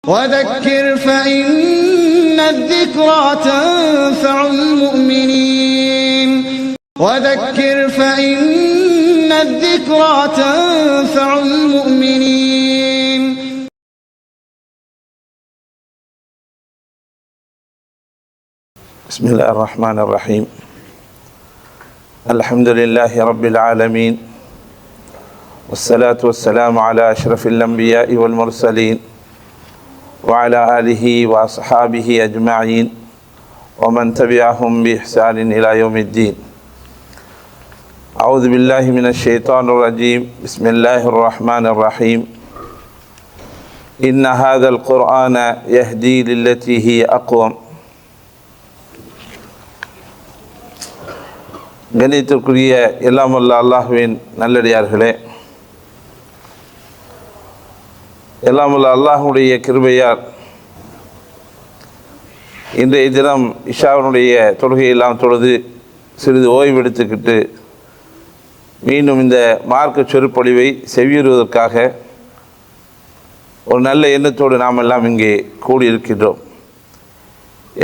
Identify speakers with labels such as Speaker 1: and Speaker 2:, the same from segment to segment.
Speaker 1: وذكر فإن الذكرى تنفع المؤمنين وذكر فإن الذكرى تنفع المؤمنين.
Speaker 2: بسم الله الرحمن الرحيم. الحمد لله رب العالمين، والصلاة والسلام على أشرف الأنبياء والمرسلين وعلى آله وأصحابه أجمعين ومن تبعهم بإحسان إلى يوم الدين. أعوذ بالله من الشيطان الرجيم. بسم الله الرحمن الرحيم. إن هذا القرآن يهدي للتي هي أقوم. கணித்திற்குரிய எல்லாம் வல்ல அல்லாஹ்வின் நல்லடியார்களே, எல்லாம் வல்ல அல்லாஹ்வுடைய கிருபையால் இன்றைய தினம் இஷாவினுடைய தொழுகையெல்லாம் தொழுது சிறிது ஓய்வெடுத்துக்கிட்டு மீண்டும் இந்த மார்க்க சொற்பொழிவை செவியுறுவதற்காக ஒரு நல்ல எண்ணத்தோடு நாம் எல்லாம் இங்கே கூடியிருக்கின்றோம்.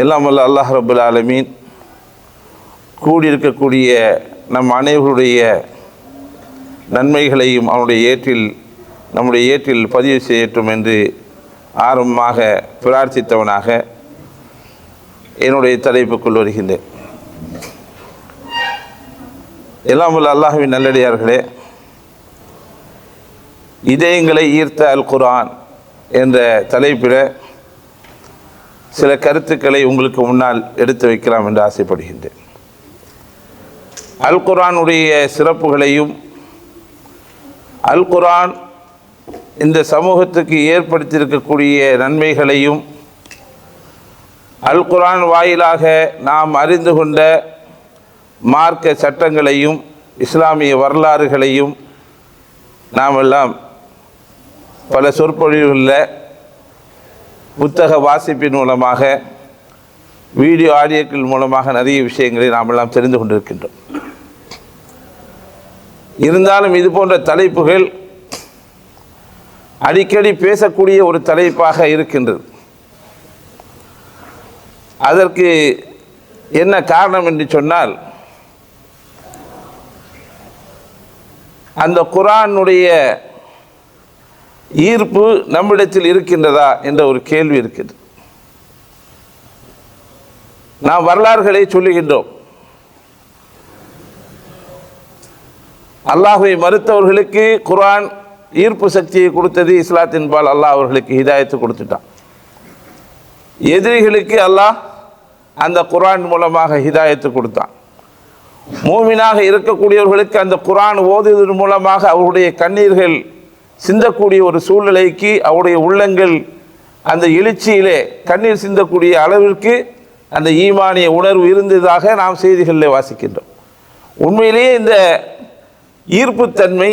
Speaker 2: எல்லாம் வல்ல அல்லாஹ் ரப்புல் ஆலமீன் கூடியிருக்கக்கூடிய நம் அனைவருடைய நன்மைகளையும் நம்முடைய ஏற்றில் பதிவு செய்யட்டும் என்று ஆரம்பமாக பிரார்த்தித்தவனாக என்னுடைய தலைப்புக்குள் வருகின்றேன். எல்லாம் வல்ல அல்லாஹ்வின் நல்லடியார்களே, இதயங்களை ஈர்த்த அல் குர்ஆன் என்ற தலைப்பில் சில கருத்துக்களை உங்களுக்கு முன்னால் எடுத்து வைக்கலாம் என்று ஆசைப்படுகின்றேன். அல் குர்ஆனுடைய சிறப்புகளையும் அல் குர்ஆன் இந்த சமூகத்துக்கு ஏற்படுத்தியிருக்கக்கூடிய நன்மைகளையும் அல் குர்ஆன் வாயிலாக நாம் அறிந்து கொண்ட மார்க்க சட்டங்களையும் இஸ்லாமிய வரலாறுகளையும் நாம் எல்லாம் பல சொற்பொழிவுகளில் புத்தக வாசிப்பின் மூலமாக வீடியோ ஆடியோக்கள் மூலமாக நிறைய விஷயங்களை நாம் எல்லாம் தெரிந்து கொண்டிருக்கின்றோம். இருந்தாலும் இது போன்ற தலைப்புகள் அடிக்கடி பேசக்கூடிய ஒரு தலைப்பாக இருக்கின்றது. அதற்கு என்ன காரணம் என்று சொன்னால், அந்த குர்ஆனுடைய ஈர்ப்பு நம்மிடத்தில் இருக்கின்றதா என்ற ஒரு கேள்வி இருக்கிறது. நாம் வரலாறுகளை சொல்லுகின்றோம். அல்லாஹ்வை மறுத்தவர்களுக்கு குர்ஆன் ஈர்ப்பு சக்தியை கொடுத்தது. இஸ்லாத்தின் பால் அல்லாஹ் அவர்களுக்கு ஹிதாயத்து கொடுத்துட்டான். எதிரிகளுக்கு அல்லாஹ் அந்த குர்ஆன் மூலமாக ஹிதாயத்து கொடுத்தான். மூமினாக இருக்கக்கூடியவர்களுக்கு அந்த குர்ஆன் ஓதுவதன் மூலமாக அவருடைய கண்ணீர்கள் சிந்தக்கூடிய ஒரு சூழ்நிலைக்கு அவருடைய உள்ளங்கள் அந்த எழுச்சியிலே கண்ணீர் சிந்தக்கூடிய அளவிற்கு அந்த ஈமானிய உணர்வு இருந்ததாக நாம் செய்திகளில் வாசிக்கின்றோம். உண்மையிலேயே இந்த ஈர்ப்புத்தன்மை,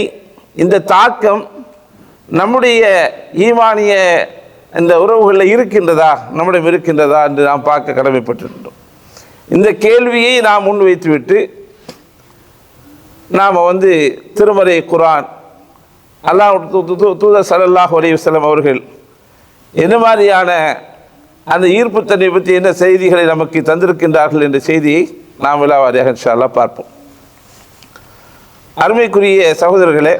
Speaker 2: இந்த தாக்கம் நம்முடைய ஈமானிய இந்த உறவுகளில் இருக்கின்றதா, நம்மிடம் இருக்கின்றதா என்று நாம் பார்க்க கடமைப்பட்டிருக்கின்றோம். இந்த கேள்வியை நாம் முன்வைத்துவிட்டு நாம் திருமறை குர்ஆன், அல்லாஹ் தூதர் ஸல்லல்லாஹு அலைஹி வஸல்லம் அவர்கள் என்ன மாதிரியான அந்த ஈர்ப்புத்தன்மை பற்றி என்ன செய்திகளை நமக்கு தந்திருக்கின்றார்கள் என்ற செய்தியை நாம் விலாவாரியாக இன்ஷா அல்லாஹ் பார்ப்போம். அருமைக்குரிய சகோதரர்களே,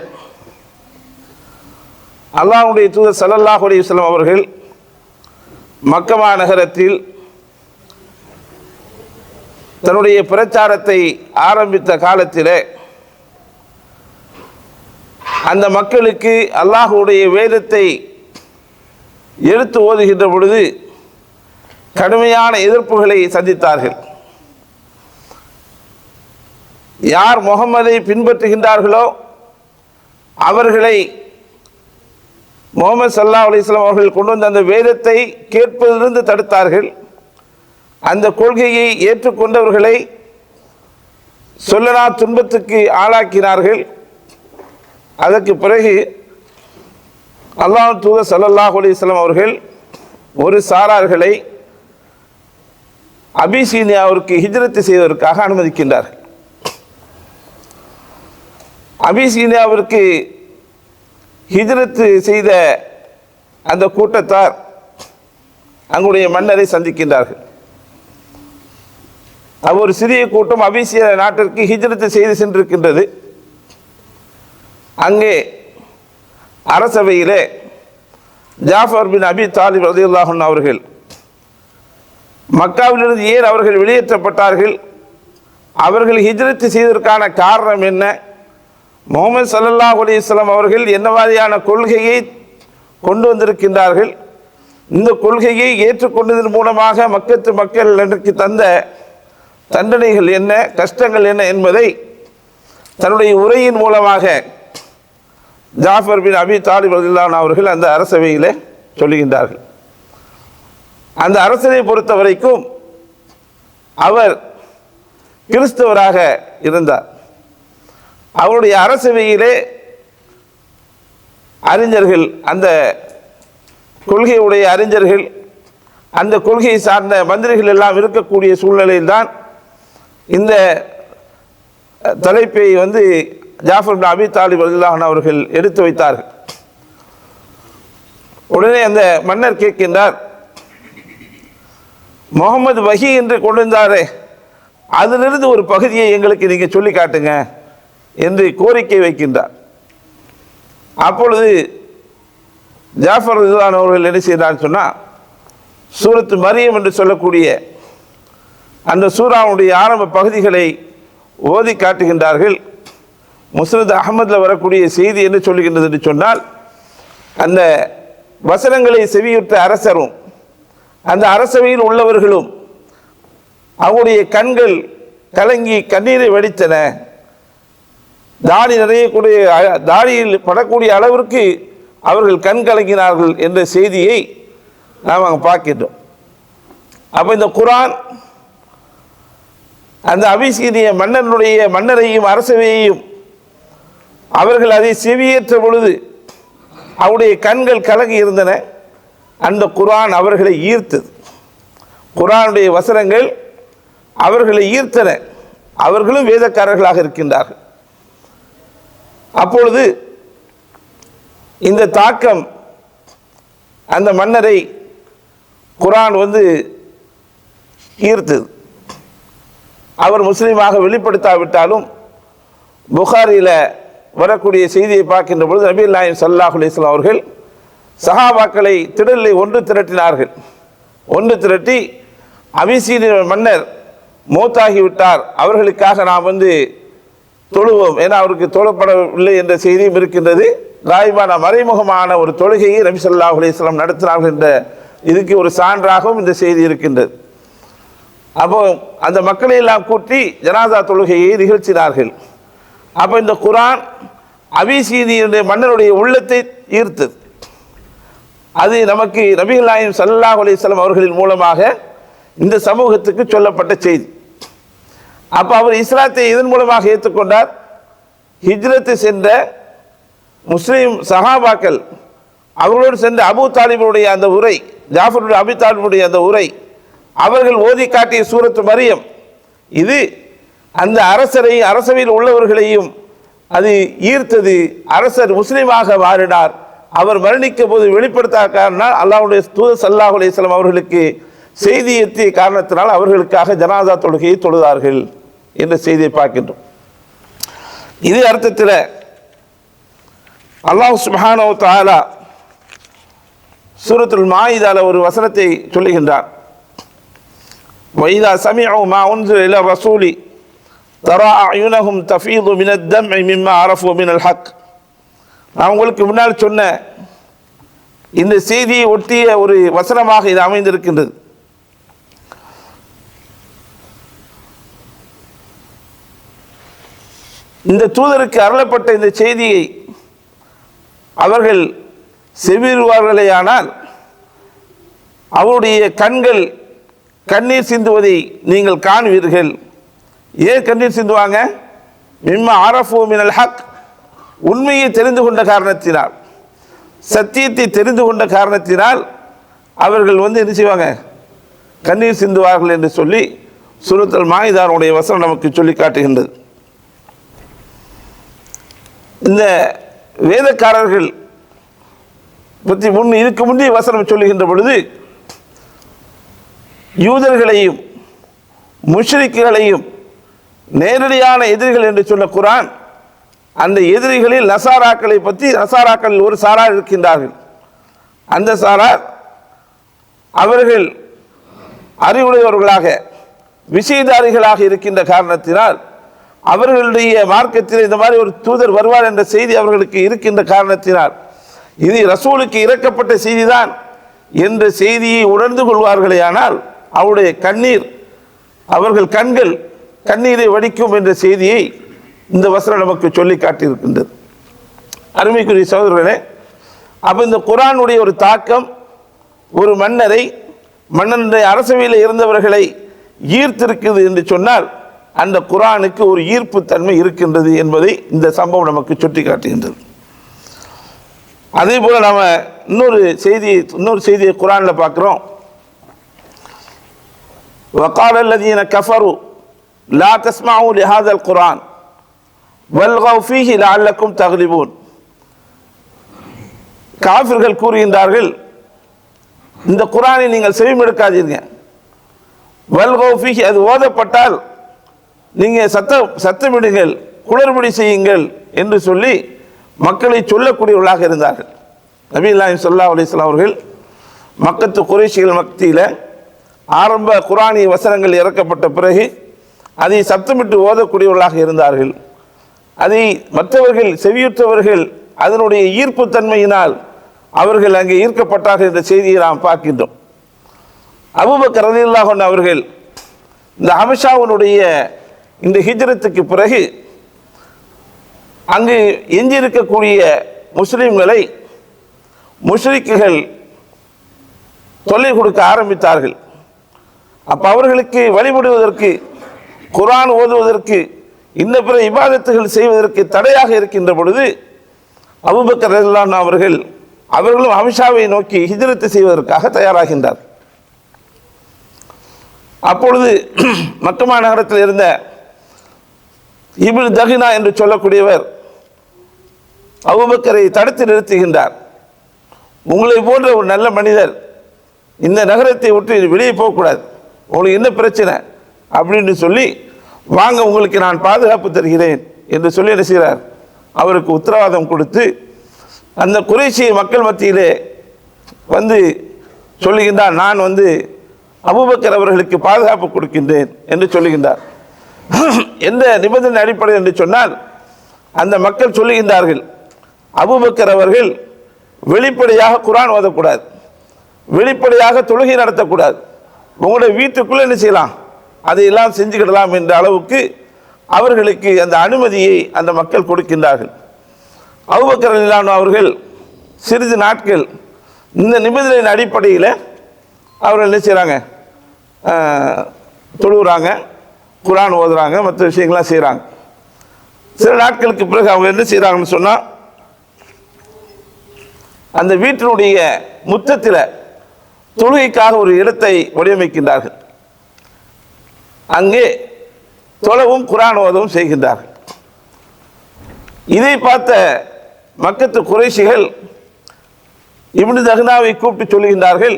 Speaker 2: அல்லாஹ்வுடைய தூதர் ஸல்லல்லாஹு அலைஹி வஸல்லம் அவர்கள் மக்கா நகரத்தில் தன்னுடைய பிரச்சாரத்தை ஆரம்பித்த காலத்தில் அந்த மக்களுக்கு அல்லாஹ்வுடைய வேதத்தை எடுத்து ஓதுகின்ற பொழுது கடுமையான எதிர்ப்புகளை சந்தித்தார்கள். யார் முஹம்மதை பின்பற்றுகின்றார்களோ அவர்களை முஹம்மது ஸல்லல்லாஹு அலைஹி வஸல்லம் அவர்கள் கொண்டு வந்த அந்த வேதத்தை கேட்பதிலிருந்து தடுத்தார்கள். அந்த கொள்கையை ஏற்றுக்கொண்டவர்களை சொல்லனா துன்பத்துக்கு ஆளாக்கினார்கள். அதற்கு பிறகு அல்லாஹ் தூதர் ஸல்லல்லாஹு அலைஹி வஸல்லம் அவர்கள் ஒரு சாரார்களை அபிசீனியாவிற்கு ஹிஜ்ரத் செய்வதற்காக அனுமதிக்கின்றார்கள். அபிசீனியாவிற்கு ஹிஜ்ரத் செய்த அந்த கூட்டத்தார் அங்குடைய மன்னரை சந்திக்கின்றார்கள். ஒரு சிறிய கூட்டம் அபிசிய நாட்டிற்கு ஹிஜ்ரத்து செய்து சென்றிருக்கின்றது. அங்கே அரசவையிலே ஜாஃபர் பின் அபி தாலிப் ரலியல்லாஹு அன்ஹு அவர்கள் மக்காவிலிருந்து ஏன் அவர்கள் வெளியேற்றப்பட்டார்கள், அவர்கள் ஹிஜ்ரத்து செய்வதற்கான காரணம் என்ன, முஹம்மது ஸல்லல்லாஹு அலைஹி வஸல்லம் அவர்கள் என்ன மாதிரியான கொள்கையை கொண்டு வந்திருக்கின்றார்கள், இந்த கொள்கையை ஏற்றுக்கொண்டதன் மூலமாக மக்கத்து மக்கள் எனக்கு தந்த தண்டனைகள் என்ன, கஷ்டங்கள் என்ன என்பதை தன்னுடைய உரையின் மூலமாக ஜாஃபர் பின் அபி தாலிப் ரலியல்லாஹு அன்ஹு அவர்கள் அந்த அரசவையில் சொல்லுகின்றார்கள். அந்த அரசரை பொறுத்த வரைக்கும் அவர் கிறிஸ்தவராக இருந்தார். அவருடைய அரசவையிலே அறிஞர்கள், அந்த கொள்கையுடைய அறிஞர்கள், அந்த கொள்கையை சார்ந்த மந்திரிகள் எல்லாம் இருக்கக்கூடிய சூழ்நிலையில்தான் இந்த தலைப்பை ஜாஃபர் பின் அபி தாலிப் ரலியல்லாஹு அன்ஹு அவர்கள் எடுத்து வைத்தார்கள். உடனே அந்த மன்னர் கேட்கின்றார், முகமது வஹி என்று கொண்டு வந்தாரே, அதிலிருந்து ஒரு பகுதியை எங்களுக்கு நீங்கள் சொல்லி காட்டுங்க என்று கோரிக்கை வைக்கின்றார். அப்பொழுது ஜாஃபர் ரலியல்லாஹு அன்ஹு அவர்கள் என்ன செய்தார் சொன்னால், சூரத்து மரியம் என்று சொல்லக்கூடிய அந்த சூராவுடைய ஆரம்ப பகுதிகளை ஓதி காட்டுகின்றார்கள். முஸ்னத் அஹ்மதில் வரக்கூடிய செய்தி என்ன சொல்லுகின்றது என்று சொன்னால், அந்த வசனங்களை செவியுற்ற அரசரும் அந்த அரசவையில் உள்ளவர்களும் அவருடைய கண்கள் கலங்கி கண்ணீரை வடித்தன, தாடி நிறையக்கூடிய தாடியில் படக்கூடிய அளவிற்கு அவர்கள் கண் கலங்கினார்கள் என்ற செய்தியை நாம் அங்கே பார்க்கின்றோம். அப்போ இந்த குர்ஆன் அந்த அபிசீனிய மன்னரையும் அரசவையையும் அவர்கள் அதை செவியேற்ற பொழுது அவருடைய கண்கள் கலங்கி இருந்தன. அந்த குர்ஆன் அவர்களை ஈர்த்தது. குர்ஆனுடைய வசனங்கள் அவர்களை ஈர்த்தன. அவர்களும் வேதக்காரர்களாக இருக்கின்றார்கள். அப்பொழுது இந்த தாக்கம் அந்த மன்னரை குர்ஆன் ஈர்த்தது. அவர் முஸ்லீமாக வெளிப்படுத்தாவிட்டாலும் புகாரியில் வரக்கூடிய செய்தியை பார்க்கின்ற பொழுது நபிகள் நாயகம் ஸல்லல்லாஹு அலைஹி வஸல்லம் அவர்கள் சஹாபாக்களை திடலை ஒன்று திரட்டினார்கள். ஒன்று திரட்டி அபிசீனிய மன்னர் மௌத்தாகிவிட்டார், அவர்களுக்காக நாம் தொழுவோம், ஏன்னா அவருக்கு தொழப்படவில்லை என்ற செய்தியும் இருக்கின்றது. ராய்பான மறைமுகமான ஒரு தொழுகையை நபி ஸல்லல்லாஹு அலைஹி வஸல்லம் நடத்தினார்கள் என்ற இதுக்கு ஒரு சான்றாகவும் இந்த செய்தி இருக்கின்றது. அப்போ அந்த மக்களை எல்லாம் கூட்டி ஜனாதா தொழுகையை நிகழ்த்தினார்கள். அப்போ இந்த குர்ஆன் அபிசீனிய மன்னருடைய உள்ளத்தை ஈர்த்தது. அது நமக்கு நபிகள் நாயகம் ஸல்லல்லாஹு அலைஹி வஸல்லம் அவர்களின் மூலமாக இந்த சமூகத்துக்கு சொல்லப்பட்ட செய்தி. அப்போ அவர் இஸ்லாத்தை இதன் மூலமாக ஏற்றுக்கொண்டார். ஹிஜ்ரத்து சென்ற முஸ்லீம் சஹாபாக்கள் அவர்களோடு சென்ற அபூ தாலிபுடைய அந்த உரை, ஜாஃபர் அபி தாலிபுடைய அந்த உரை, அவர்கள் ஓதி காட்டிய சூரத்து மரியம், இது அந்த அரசவையில் உள்ளவர்களையும் அது ஈர்த்தது. அரசர் முஸ்லீமாக மாறினார். அவர் மரணிக்க போது வெளிப்படுத்தாக்காரனால் அல்லாஹ்வுடைய தூதர் ஸல்லல்லாஹு அலைஹி வஸல்லம் அவர்களுக்கு செய்தி எத்திய காரணத்தினால் அவர்களுக்காக ஜனாதா தொழுகையை தொழுதார்கள் என்ற செய்தியை பார்க்கின்றோம். இதே அர்த்தத்தில் அல்லாஹ் சுப்ஹானஹு வ தஆலா சூரத்துல் மாயிதால ஒரு வசனத்தை சொல்லுகின்றார். وَإِذَا سَمِعُوا مَا أُنْزِلَ إِلَى الرَّسُولِ تَرَى أَعْيُنَهُمْ تَفِيضُ مِنَ الدَّمْعِ مِمَّا عَرَفُوا مِنَ الْحَقِّ. நான் உங்களுக்கு முன்னால் சொன்ன இந்த செய்தியை ஒட்டிய ஒரு வசனமாக இது அமைந்திருக்கின்றது. இந்த தூதருக்கு அருளப்பட்ட இந்த செய்தியை அவர்கள் செவியுறுவார்களேயானால் அவருடைய கண்கள் கண்ணீர் சிந்துவதை நீங்கள் காணுவீர்கள். ஏன் கண்ணீர் சிந்துவாங்க? மிம்மா அரஃபு மினல் ஹக், உண்மையை தெரிந்து கொண்ட காரணத்தினால், சத்தியத்தை தெரிந்து கொண்ட காரணத்தினால் அவர்கள் என்ன செய்வாங்க? கண்ணீர் சிந்துவார்கள் என்று சொல்லி சூரத்துல் மாயிதாவுடைய வசனம் நமக்கு சொல்லி காட்டுகின்றது. இந்த வேதக்காரர்கள் பற்றி இதுக்கு முந்தைய வசனம் சொல்லுகின்ற பொழுது யூதர்களையும் முஷ்ரிக்குகளையும் நேரடியான எதிரிகள் என்று சொன்ன குர்ஆன் அந்த எதிரிகளில் நசாராக்களை பற்றி, நசாராக்கள் ஒரு சாரார் இருக்கின்றார்கள். அந்த சாரார் அவர்கள் அறிவுடையவர்களாக விஷயதாரிகளாக இருக்கின்ற காரணத்தினால் அவர்களுடைய மார்க்கத்தில் இந்த மாதிரி ஒரு தூதர் வருவார் என்ற செய்தி அவர்களுக்கு இருக்கின்ற காரணத்தினால் இது ரசூலுக்கு இறக்கப்பட்ட செய்திதான் என்ற செய்தியை உணர்ந்து கொள்வார்களே, ஆனால் அவருடைய கண்ணீர், அவர்கள் கண்கள் கண்ணீரை வடிக்கும் என்ற செய்தியை இந்த வசனம் நமக்கு சொல்லி காட்டியிருக்கின்றது. அருமைக்குரிய சகோதரர்களே, அப்போ இந்த குர்ஆனுடைய ஒரு தாக்கம் ஒரு மன்னரை, மன்னனுடைய அரசவையில் இருந்தவர்களை ஈர்த்திருக்கிறது என்று சொன்னால் அந்த குர்ஆனுக்கு ஒரு ஈர்ப்பு தன்மை இருக்கின்றது என்பதை இந்த சம்பவம் நமக்கு சுட்டி காட்டுகின்றது. அதே போல நாம இன்னொரு செய்தியை குர்ஆனில் பார்க்கிறோம். وقال الذين كفروا لا تسمعوا لهذا القرآن والغوا فيه لعلكم تغلبون. காஃபிர்கள் கூறுகின்றார்கள், இந்த குர்ஆனை நீங்கள் செவிமடுக்காதீங்க. வல்கவ் ஃபீஹி, அது ஓதப்பட்டால் நீங்கள் சத்தமிடுங்கள், குளறுபடி செய்யுங்கள் என்று சொல்லி மக்களை சொல்லக்கூடியவர்களாக இருந்தார்கள். நபியுல்லாஹி ஸல்லல்லாஹு அலைஹி வஸல்லம் அவர்கள் மக்கத்து குறைஷிகள் மத்தியில் ஆரம்ப குர்ஆனிய வசனங்கள் இறக்கப்பட்ட பிறகு அதை சத்தமிட்டு ஓதக்கூடியவர்களாக இருந்தார்கள். அதை மற்றவர்கள் செவியுற்றவர்கள் அதனுடைய ஈர்ப்பு தன்மையினால் அவர்கள் அங்கே ஈர்க்கப்பட்டார்கள் என்ற செய்தியை நாம் பார்க்கின்றோம். அபூபக்கர் ரலியல்லாஹு அன்ஹு அவர்கள் இந்த ஹபஷாவினுடைய இந்த ஹிஜ்ரத்துக்கு பிறகு அங்கு எஞ்சியிருக்கக்கூடிய முஸ்லிம்களை முஷ்ரிக்குகள் தொல்லை கொடுக்க ஆரம்பித்தார்கள். அப்போ அவர்களுக்கு வழிபடுவதற்கு, குர்ஆன் ஓதுவதற்கு, இன்ன பிற இபாதத்துகள் செய்வதற்கு தடையாக இருக்கின்ற பொழுது அபூபக்கர் ரலியல்லாஹு அன்ஹு அவர்களும் ஹபஷாவை நோக்கி ஹிஜ்ரத் செய்வதற்காக தயாராகின்றார். அப்பொழுது மக்கமா நகரத்தில் இருந்த இப்னு தஹினா என்று சொல்லக்கூடியவர் அபூபக்கரை தடுத்து நிறுத்துகின்றார். உங்களை போன்ற ஒரு நல்ல மனிதர் இந்த நகரத்தை விட்டு வெளியே போகக்கூடாது, உங்களுக்கு என்ன பிரச்சனை அப்படின்னு சொல்லி, வாங்க உங்களுக்கு நான் பாதுகாப்பு தருகிறேன் என்று சொல்லி என்ன செய்கிறார், அவருக்கு உத்தரவாதம் கொடுத்து அந்த குறைஷிய மக்கள் மத்தியிலே வந்து சொல்லுகின்றார், நான் அபூபக்கர் அவர்களுக்கு பாதுகாப்பு கொடுக்கின்றேன் என்று சொல்லுகின்றார். எந்த நிபந்தனை அடிப்படை என்று சொன்னால், அந்த மக்கள் சொல்லுகின்றார்கள், அபூபக்கர் அவர்கள் வெளிப்படையாக குர்ஆன் ஓதக்கூடாது, வெளிப்படையாக தொழுகை நடத்தக்கூடாது, உங்களுடைய வீட்டுக்குள்ளே என்ன செய்யலாம், அதையெல்லாம் செஞ்சுக்கிடலாம் என்ற அளவுக்கு அவர்களுக்கு அந்த அனுமதியை அந்த மக்கள் கொடுக்கின்றார்கள். அபூபக்கர் ரலியல்லாஹு அன்ஹு அவர்கள் சிறிது நாட்கள் இந்த நிபந்தனையின் அடிப்படையில் அவர்கள் என்ன செய்கிறாங்க, தொழுகிறாங்க, குர்ஆன் ஓதுறாங்க, மற்ற விஷயங்கள்லாம் செய்கிறாங்க. சில நாட்களுக்கு பிறகு அவங்க என்ன செய்கிறாங்கன்னு சொன்னால், அந்த வீட்டினுடைய முற்றத்தில் தொழுகைக்காக ஒரு இடத்தை வடிவமைக்கின்றார்கள். அங்கே தொழவும் குர்ஆன் ஓதவும் செய்கின்றார்கள். இதை பார்த்த மக்கத்து குறைஷிகள் இப்னு தஹ்னாவை கூப்பிட்டு சொல்லுகின்றார்கள்,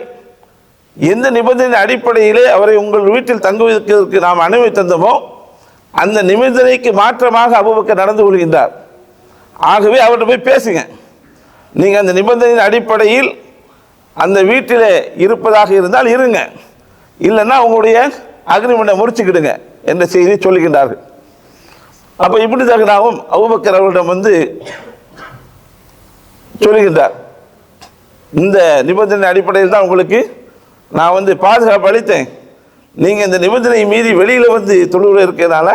Speaker 2: எந்த நிபந்தனை அடிப்படையிலே அவரை உங்கள் வீட்டில் தங்குவதற்கு நாம் அனுமதி தந்தோமோ அந்த நிபந்தனைக்கு மாற்றமாக அபூபக்கர் நடந்து கொள்கின்றார். ஆகவே அவர்கிட்ட போய் பேசுங்க, நீங்கள் அந்த நிபந்தனையின் அடிப்படையில் அந்த வீட்டில் இருப்பதாக இருந்தால் இருங்க, இல்லைன்னா உங்களுடைய அக்ரிமெண்ட்டை முறிச்சுக்கிடுங்க என்ற செய்தி சொல்லுகின்றார்கள். அப்போ இப்னு தஹ்னாவும் அபூபக்கர் அவர்களிடம் சொல்லுகின்றார், இந்த நிபந்தனை அடிப்படையில் தான் உங்களுக்கு நான் பாதுகாப்பு அளித்தேன், நீங்கள் இந்த நிபந்தனை மீறி வெளியில் தொழுவில் இருக்கிறதுனால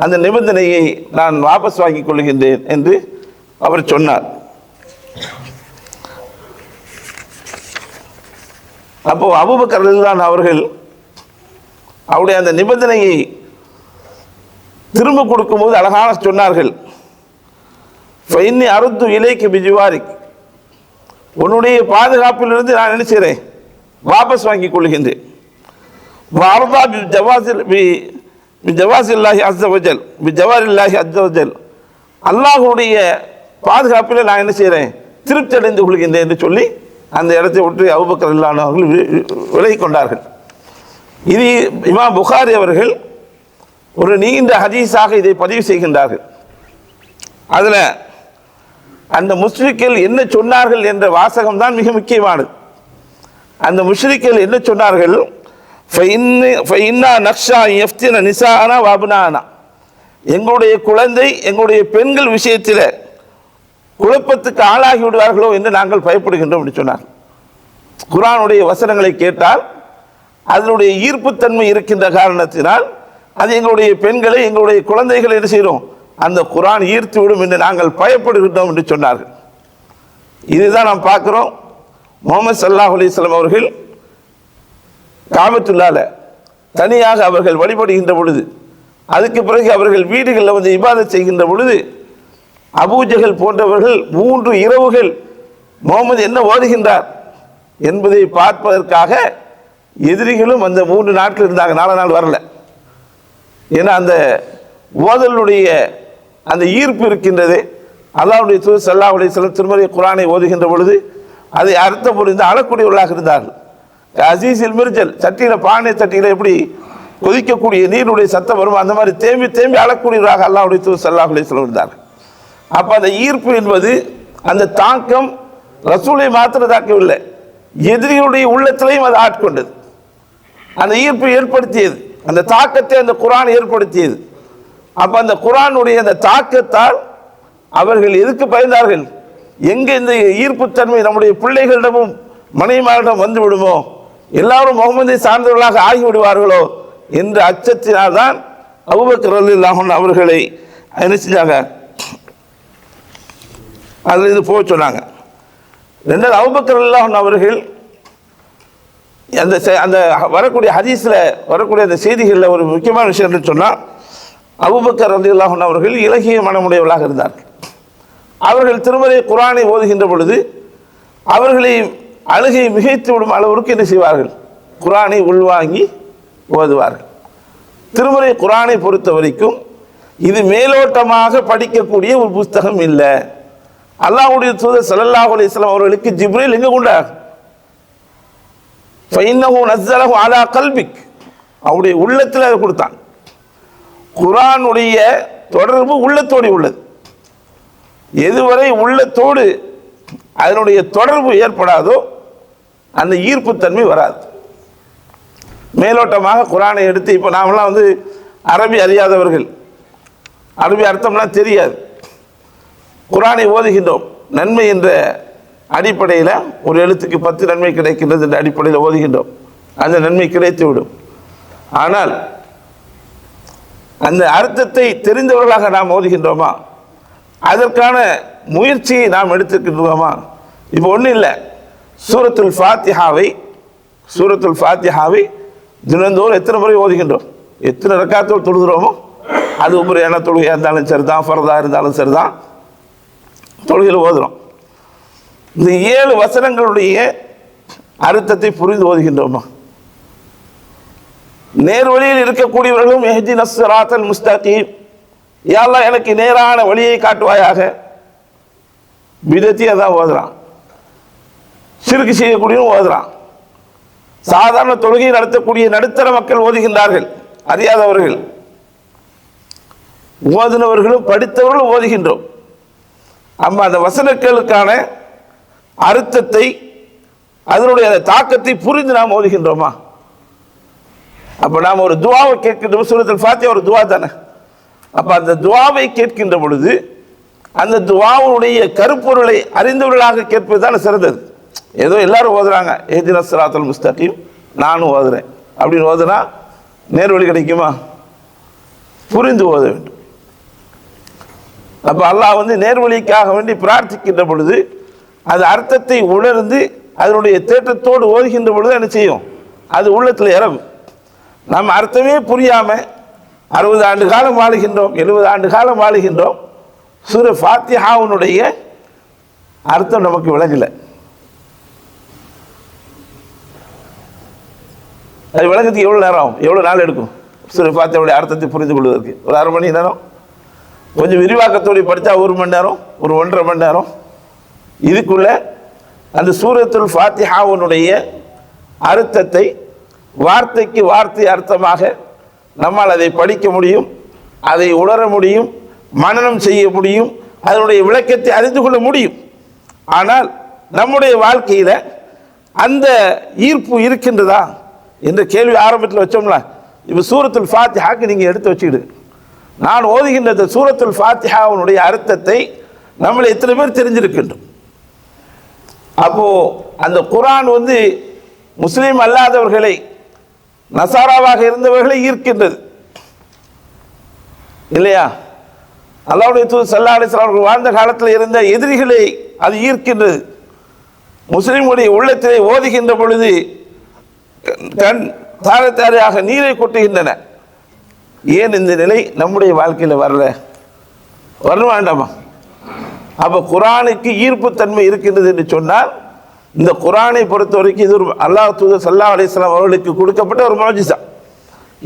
Speaker 2: அந்த நிபந்தனையை நான் வாபஸ் வாங்கிக் கொள்கின்றேன் என்று அவர் சொன்னார். அப்போ அபூபக்கர் ரலியல்லாஹு அன்ஹு அவர்கள் அவருடைய அந்த நிபந்தனையை திரும்ப கொடுக்கும்போது அழகான சொன்னார்கள், ஃபைன்னி அருத்து இலைக்கு பிஜிவாரிக், உன்னுடைய பாதுகாப்பிலிருந்து நான் என்ன செய்கிறேன், வாபஸ் வாங்கிக் கொள்கின்றேன். வாரதா ஜவாசில்லாஹி அஸ்ஸவஜல் ஜவாரில்லாஹி அஸ்ஸவஜல், அல்லாஹ்வுடைய பாதுகாப்பில் நான் என்ன செய்கிறேன், திருப்தி அடைந்து கொள்கின்றேன் என்று சொல்லி அந்த இடத்தை விட்டு அபூபக்கர் ரலியல்லாஹு அன்ஹு அவர்கள் விலகி கொண்டார்கள். இது இமாம் புகாரி அவர்கள் ஒரு நீண்ட ஹதீஸாக இதை பதிவு செய்கின்றார்கள். அதில் அந்த முஷ்ரிக்கள் என்ன சொன்னார்கள் என்ற வாசகம் தான் மிக முக்கியமானது. அந்த முஷ்ரிக்கள் என்ன சொன்னார்கள்? எங்களுடைய குழந்தை எங்களுடைய பெண்கள் விஷயத்தில் குழப்பத்துக்கு ஆளாகி விடுவார்களோ என்று நாங்கள் பயப்படுகின்றோம் என்று சொன்னார். குர்ஆனுடைய வசனங்களை கேட்டால் அதனுடைய ஈர்ப்புத்தன்மை இருக்கின்ற காரணத்தினால் அது எங்களுடைய பெண்களை எங்களுடைய குழந்தைகளை என்ன செய்கிறோம், அந்த குர்ஆன் ஈர்த்து விடும் என்று நாங்கள் பயப்படுகின்றோம் என்று சொன்னார்கள். இதுதான் நாம் பார்க்கிறோம். முஹம்மது ஸல்லல்லாஹு அலைஹி வஸல்லம் அவர்கள் காபத்துல்லாஹ்ல தனியாக அவர்கள் வழிபடுகின்ற பொழுது, அதுக்கு பிறகு அவர்கள் வீடுகளில் வந்து இபாதத் செய்கின்ற பொழுது, அபூஜஹல் போன்றவர்கள் 3 இரவுகள் முகமது என்ன ஓதுகின்றார் என்பதை பார்ப்பதற்காக எதிரிகளும் அந்த 3 நாட்கள் இருந்தாங்க, 4 நாள் வரல. ஏன்னா அந்த ஓதலுடைய அந்த ஈர்ப்பு இருக்கின்றது. அல்லாஹ்வுடைய தூதர் ஸல்லல்லாஹு அலைஹி வஸல்லம் திருமறை குர்ஆனை ஓதுகின்ற பொழுது அதை அர்த்தம் புரிந்து அழக்கூடியவர்களாக இருந்தார்கள். அசீஸில் மிர்ஜல், சட்டியில் பானை சட்டியில் எப்படி கொதிக்கக்கூடிய நீருடைய சத்தம் வரும், அந்த மாதிரி தேம்பி தேம்பி அழக்கூடியவராக அல்லாஹ்வுடைய தூதர் ஸல்லல்லாஹு அலைஹி வஸல்லம் இருந்தார்கள். அப்போ அந்த ஈர்ப்பு என்பது, அந்த தாக்கம் ரசூலை மாத்திர தாக்கவில்லை, எதிரிகளுடைய உள்ளத்திலையும் அது ஆட்கொண்டது. அந்த ஈர்ப்பு ஏற்படுத்தியது, அந்த தாக்கத்தை அந்த குர்ஆன் ஏற்படுத்தியது. அப்போ அந்த குர்ஆனுடைய அந்த தாக்கத்தால் அவர்கள் எதுக்கு பயந்தார்கள்? எங்கே இந்த ஈர்ப்புத்தன்மை நம்முடைய பிள்ளைகளிடமும் மனைவிமாரிடம் வந்து விடுமோ, எல்லாரும் முகமதை சார்ந்தவர்களாக ஆகிவிடுவார்களோ என்ற அச்சத்தினால்தான் அபூபக்கர் ரலியல்லாஹு அன்ஹு அவர்களை என்ன செஞ்சாங்க, அதில் இது போக சொன்னாங்க. ரெண்டாவது அபூபக்கர் ரலியல்லாஹு அன்ஹு அவர்கள் அந்த வரக்கூடிய ஹதீஸில் வரக்கூடிய அந்த செய்திகளில் ஒரு முக்கியமான விஷயம் என்று சொன்னால், அபூபக்கர் ரலியல்லாஹு அன்ஹு அவர்கள் இலகிய மனமுடையவர்களாக இருந்தார்கள். அவர்கள் திருமறை குர்ஆனை ஓதுகின்ற பொழுது அவர்களை அழுகை மிகைத்து விடும் அளவிற்கு என்ன செய்வார்கள், குர்ஆனை உள்வாங்கி ஓதுவார்கள். திருமறை குர்ஆனை பொறுத்த வரைக்கும் இது மேலோட்டமாக படிக்கக்கூடிய ஒரு புஸ்தகம் இல்லை. அல்லாஹ்வுடைய தூதர் ஸல்லல்லாஹு அலைஹி வஸல்லம் அவர்களுக்கு ஜிப்ரீல் எங்கே கொண்டார்? ஃபைன்னஹு நஸ்ஸலஹு அலா கல்பிக், அவருடைய உள்ளத்தில் அதை கொடுத்தான். குர்ஆனுடைய தொடர்பு உள்ளத்தோடு உள்ளது. எதுவரை உள்ளத்தோடு அதனுடைய தொடர்பு ஏற்படாதோ அந்த ஈர்ப்புத்தன்மை வராது. மேலோட்டமாக குர்ஆனை எடுத்து, இப்போ நாமெல்லாம் வந்து அரபி அறியாதவர்கள், அரபி அர்த்தம்லாம் தெரியாது, குர்ஆனை ஓதுகின்றோம். நன்மை என்ற அடிப்படையில் ஒரு எழுத்துக்கு 10 நன்மை கிடைக்கின்றது என்ற அடிப்படையில் ஓதுகின்றோம், அந்த நன்மை கிடைத்துவிடும். ஆனால் அந்த அர்த்தத்தை தெரிந்தவர்களாக நாம் ஓதுகின்றோமா, அதற்கான முயற்சியை நாம் எடுத்துக்கின்றோமா? இப்போ ஒன்றும் இல்லை, சூரத்துல் ஃபாத்திஹாவை தினந்தோறும் எத்தனை முறை ஓதுகின்றோம், எத்தனை ரக்காத்தோடு தொழுகிறோமோ, அது உம்ரையான தொழுகையாக இருந்தாலும் சரிதான், ஃபர்தாக இருந்தாலும் சரிதான், தொழுகையில் ஓதுகிறோம். இந்த 7 வசனங்களுடைய அர்த்தத்தை புரிந்து ஓதுகின்றோமா? நேர்வழியில் இருக்கக்கூடியவர்களும் இஹ்தினஸ் ஸிராத்தல் முஸ்தகீம், யா அல்லாஹ் எனக்கு நேரான வழியை காட்டுவாயாக, பிதத்தி அதான் ஓதுறான். சிறுக்கு செய்யக்கூடியவன் ஓதுறான். சாதாரண தொழுகை நடத்தக்கூடிய நடுத்தர மக்கள் ஓதுகின்றார்கள், அறியாதவர்கள். ஓதுனவர்களும் படித்தவர்களும் ஓதுகின்றோம். அம்மா அந்த வசனங்களுக்கான அர்த்தத்தை, அதனுடைய தாக்கத்தை புரிந்து நாம் ஓதுகின்றோமா? அப்போ நாம் ஒரு துவாவை கேட்கின்றோம். சூரத்துல் ஃபாத்திஹா ஒரு துவா தானே. அப்போ அந்த துவாவை கேட்கின்ற பொழுது அந்த துவாவுடைய கருப்பொருளை அறிந்தவர்களாக கேட்பது தான் சிறந்தது. ஏதோ எல்லாரும் ஓதுறாங்க, இஹ்தினஸ் ஸிராத்தல் முஸ்தகீம், நானும் ஓதுறேன் அப்படின்னு ஓதுனா நேர்வழி கிடைக்குமா? புரிந்து ஓத வேண்டும். அப்போ அல்லாஹ் வந்து நேர்வழிக்காக வேண்டி பிரார்த்திக்கின்ற பொழுது அது அர்த்தத்தை உணர்ந்து அதனுடைய தேற்றத்தோடு ஓதுகின்ற பொழுது என்ன செய்யும், அது உள்ளத்தில் இறங்கும். நம்ம அர்த்தமே புரியாமல் 60 ஆண்டு காலம் வாழுகின்றோம், 70 ஆண்டு காலம் வாழுகின்றோம், சூர ஃபாத்திஹாவுடைய அர்த்தம் நமக்கு விளங்கலை. அது விளக்கத்துக்கு எவ்வளோ நேரம் ஆகும், எவ்வளோ நாள் எடுக்கும்? சூர ஃபாத்திஹாவுடைய அர்த்தத்தை புரிந்து கொள்வதற்கு ஒரு 1/2 மணி நேரம், கொஞ்சம் விரிவாக்கத்தோடு படித்தா 1 மணி நேரம், ஒரு 1.5 மணி நேரம். இதுக்குள்ள அந்த சூரத்துல் ஃபாத்திஹாவுடைய அர்த்தத்தை வார்த்தைக்கு வார்த்தை அர்த்தமாக நம்மால் அதை படிக்க முடியும், அதை உணர முடியும், மனனம் செய்ய முடியும், அதனுடைய விளக்கத்தை அறிந்து கொள்ள முடியும். ஆனால் நம்முடைய வாழ்க்கையில் அந்த ஈர்ப்பு இருக்கின்றதா என்ற கேள்வி ஆரம்பத்தில் வச்சோம்ல. இப்போ சூரத்துல் ஃபாத்திஹாக்கு நீங்கள் எடுத்து வச்சுக்கிடு. நான் ஓதுகின்ற இந்த சூரத்துல் ஃபாத்திஹாவுடைய அர்த்தத்தை நம்மளை எத்தனை பேர் தெரிஞ்சிருக்கின்றோம்? அப்போ அந்த குர்ஆன் முஸ்லீம் அல்லாதவர்களை, நசாராவாக இருந்தவர்களை ஈர்க்கின்றது இல்லையா? அல்லாஹ்வுடைய தூதர் ஸல்லல்லாஹு அலைஹி வஸல்லம் அவர்கள் வாழ்ந்த காலத்தில் இருந்த எதிரிகளை அது ஈர்க்கின்றது. முஸ்லிம்களுடைய உள்ளத்திலே ஓதுகின்ற பொழுது கண் தாரை தாரையாக நீரை கொட்டுகின்றன. ஏன் இந்த நிலை நம்முடைய வாழ்க்கையில் வரணும் வேண்டாமா? அப்போ குர்ஆனுக்கு ஈர்ப்பு தன்மை இருக்கின்றது என்று சொன்னால், இந்த குர்ஆனை பொறுத்த வரைக்கும் இது ஒரு அல்லாஹ் தூதர் ஸல்லல்லாஹு அலைஹி வஸல்லம் அவர்களுக்கு கொடுக்கப்பட்ட ஒரு முஅஜிஸா.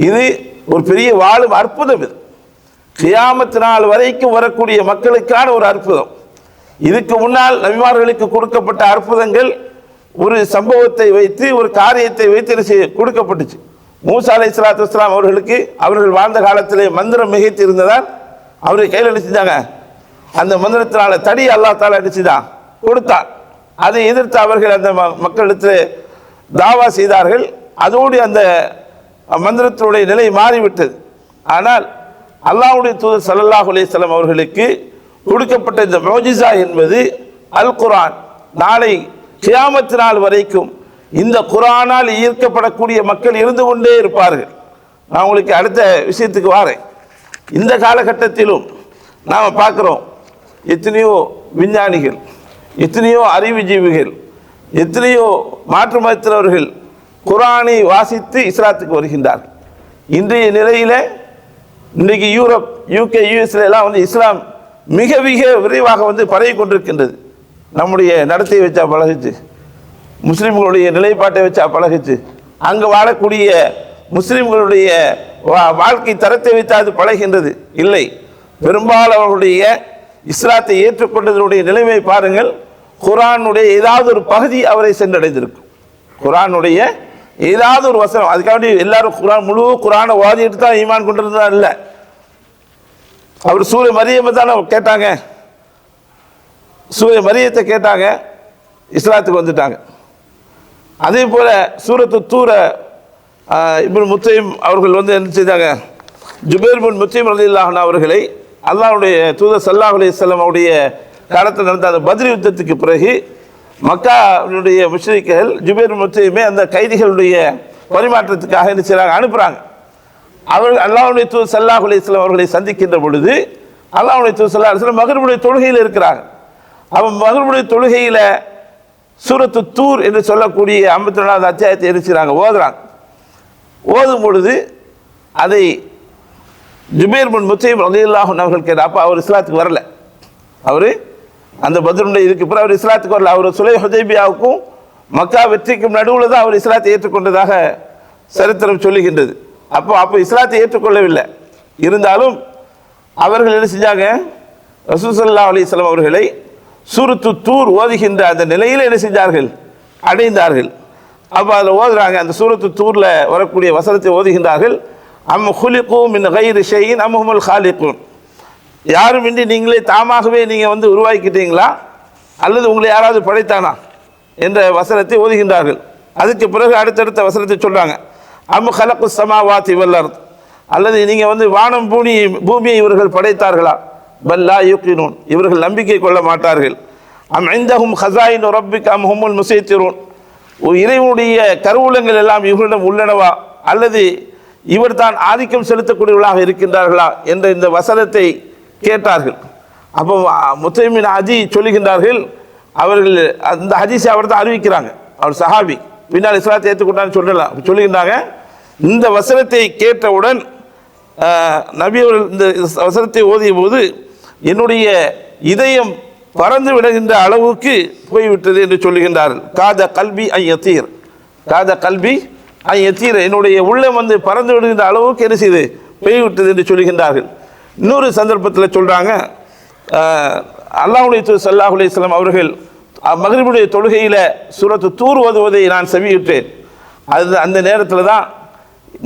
Speaker 2: இது ஒரு பெரிய வாழும் அற்புதம். இது கியாமத் நாள் வரைக்கும் வரக்கூடிய மக்களுக்கான ஒரு அற்புதம். இதுக்கு முன்னால் நபிமார்களுக்கு கொடுக்கப்பட்ட அற்புதங்கள் ஒரு சம்பவத்தை வைத்து, ஒரு காரியத்தை வைத்து கொடுக்கப்பட்டுச்சு. மூசா அலைஹிஸ்ஸலாத்து வஸ்ஸலாம் அவர்களுக்கு அவர்கள் வாழ்ந்த காலத்திலே மந்திரம் மிகைத்து இருந்ததால் அவர்கள் கையில் அடிச்சுட்டாங்க. அந்த மந்திரத்தினால தடி அல்லாஹ் தாலா அடிச்சுதான் கொடுத்தார். அதை எதிர்த்து அவர்கள் அந்த மக்களிடத்தில் தாவா செய்தார்கள். அதோடு அந்த மந்திரத்தினுடைய நிலை மாறிவிட்டது. ஆனால் அல்லாஹ்வுடைய தூதர் ஸல்லல்லாஹு அலைஹி வஸல்லம் அவர்களுக்கு கொடுக்கப்பட்ட இந்த முஅஜிஸா என்பது அல் குர்ஆன். நாளை கியாமத் நாள் வரைக்கும் இந்த குர்ஆனால் ஈர்க்கப்படக்கூடிய மக்கள் இருந்து கொண்டே இருப்பார்கள். நான் உங்களுக்கு அடுத்த விஷயத்துக்கு வாரேன். இந்த காலகட்டத்திலும் நாம் பார்க்குறோம், எத்தனையோ விஞ்ஞானிகள், எத்தனையோ அறிவுஜீவிகள், எத்தனையோ மாற்று மதத்தினர்கள் குர்ஆனை வாசித்து இஸ்லாத்துக்கு வருகின்றார்கள். இன்றைய நிலையில் இன்றைக்கு யூரோப், யூகே, யூஎஸ்ல எல்லாம் இஸ்லாம் மிக மிக விரைவாக பரவி கொண்டிருக்கின்றது. நம்முடைய நடத்தையை வச்சா பழகுச்சு, முஸ்லீம்களுடைய நிலைப்பாட்டை வச்சா பழகுச்சு, அங்கு வாழக்கூடிய முஸ்லீம்களுடைய வாழ்க்கை தரத்தை வைத்து அது பழகின்றது இல்லை. பெரும்பாலும் அவர்களுடைய இஸ்லாத்தை ஏற்றுக்கொண்டதனுடைய நிலைமை பாருங்கள். குர்ஆனுடைய ஏதாவது ஒரு பகுதி அவரை சென்றடைந்திருக்கும். குர்ஆனுடைய ஏதாவது ஒரு வசனம். அதுக்காண்டி எல்லாரும் முழு குர்ஆனை ஓதிட்டு தான் ஈமான் கொண்டிருந்தா இல்லை. அவர் சூரிய மரியமை தானே கேட்டாங்க, சூரிய மரியத்தை கேட்டாங்க, இஸ்லாத்துக்கு வந்துட்டாங்க. அதே போல சூரத்து தூர இப்னு முத்தைம் அவர்கள் என்ன செய்தாங்க, ஜுபைர் பின் முத்தைம் ரலியல்லாஹு அன்ஹு அவர்களை அல்லாஹ்வுடைய தூதர் ஸல்லல்லாஹு அலைஹி வஸல்லம் அவருடைய காலத்தில் நடந்த அந்த பத்ர் யுத்தத்துக்கு பிறகு மக்காவுடைய முஷ்ரிக்குகள் ஜுபைர் பின் முத்தைமை அந்த கைதிகளுடைய பரிமாற்றத்துக்காக என்ன செய்றாங்க, அனுப்புகிறாங்க. அவர்கள் அல்லாஹ்வுடைய தூதர் ஸல்லல்லாஹு அலைஹி வஸல்லம் அவர்களை சந்திக்கின்ற பொழுது அல்லாஹ்வுடைய தூதர் ஸல்லல்லாஹு அலைஹி வஸல்லம் மக்ரிபுடைய தொழுகையில் இருக்கிறாங்க. அவன் மக்ரிபுடைய தொழுகையில் சூரத்து தூர் என்று சொல்லக்கூடிய 54வது அத்தியாயத்தை எரிச்சுறாங்க, ஓதுறாங்க. ஓதும் பொழுது அதை ஜுபைர் பின் முத்தைம் ரலியல்லாஹு அன்ஹு அவர்கள் கேட்டார். அப்போ அவர் இஸ்லாத்துக்கு வரல. அவர் அந்த பத்ருடைய இதுக்கு பிறகு அவர் இஸ்லாத்துக்கு வரல. அவர் சுலை ஹுதைபியாவுக்கும் மக்கா வெற்றிக்கும் நடுவில் தான் அவர் இஸ்லாத்தை ஏற்றுக்கொண்டதாக சரித்திரம் சொல்லுகின்றது. அப்போ இஸ்லாத்தை ஏற்றுக்கொள்ளவில்லை. இருந்தாலும் அவர்கள் என்ன செஞ்சாங்க, ரசூல் ஸல்லல்லாஹு அலைஹி வஸல்லம் அவர்களை சூரத்து தூர் ஓதுகின்ற அந்த நிலையில் என்ன செஞ்சார்கள், அடைந்தார்கள். அப்போ அதில் ஓதுறாங்க, அந்த சூரத்து தூரில் வரக்கூடிய வசனத்தை ஓதுகின்றார்கள். அம் குலிகு மின் கைரி ஷைஇன் அம் ஹுமுல் காலிகூன். யாரும் இன்றி நீங்களே தாமாகவே நீங்கள் உருவாக்கிட்டீங்களா அல்லது உங்களை யாராவது படைத்தானா என்ற வசனத்தை ஓதுகின்றார்கள். அதுக்கு பிறகு அடுத்தடுத்த வசனத்தை சொல்கிறாங்க. அம் ஹலக்கு ஸமாவாதி வல் அர்த். அல்லது நீங்கள் வானம் பூமியை இவர்கள் படைத்தார்களா? பல்லா யூகினூன். இவர்கள் நம்பிக்கை கொள்ள மாட்டார்கள். அம் இந்தஹும் ஹஸாயினு ரப்பிக அம் ஹுமுல் முஸைத்திரூன். இறைவனுடைய கருவூலங்கள் எல்லாம் இவர்களிடம் உள்ளனவா அல்லது இவர் தான் ஆதிக்கம் செலுத்தக்கூடியவர்களாக இருக்கின்றார்களா என்ற இந்த வசனத்தை கேட்டார்கள். அப்போ முத்தைமின் அஜி சொல்லுகின்றார்கள், அவர்கள் அந்த ஹதீஸை அவர் தான் அறிவிக்கிறாங்க, அவர் சஹாபி, பின்னால் இஸ்லாத்தை ஏற்றுக்கொண்டான்னு சொல்லலாம். சொல்லுகின்றாங்க, இந்த வசனத்தை கேட்டவுடன் நபி அவர்கள் இந்த வசனத்தை ஓதிய போது என்னுடைய இதயம் பறந்து விடுகின்ற அளவுக்கு போய்விட்டது என்று சொல்லுகின்றார்கள். காத கல்வி ஐயத்தீர், காத கல்வி ஐயத்தீர், என்னுடைய உள்ளம் பறந்து விடுகின்ற அளவுக்கு என்ன செய்து போய்விட்டது என்று சொல்லுகின்றார்கள். இன்னொரு சந்தர்ப்பத்தில் சொல்கிறாங்க, அல்லாஹ்வுடைய தூதர் ஸல்லல்லாஹு அலைஹி வஸல்லம் அவர்கள் மக்ரிபுடைய தொழுகையில் சூரத்து தூர் ஓதுவதை நான் செவியுற்றேன். அது அந்த நேரத்தில் தான்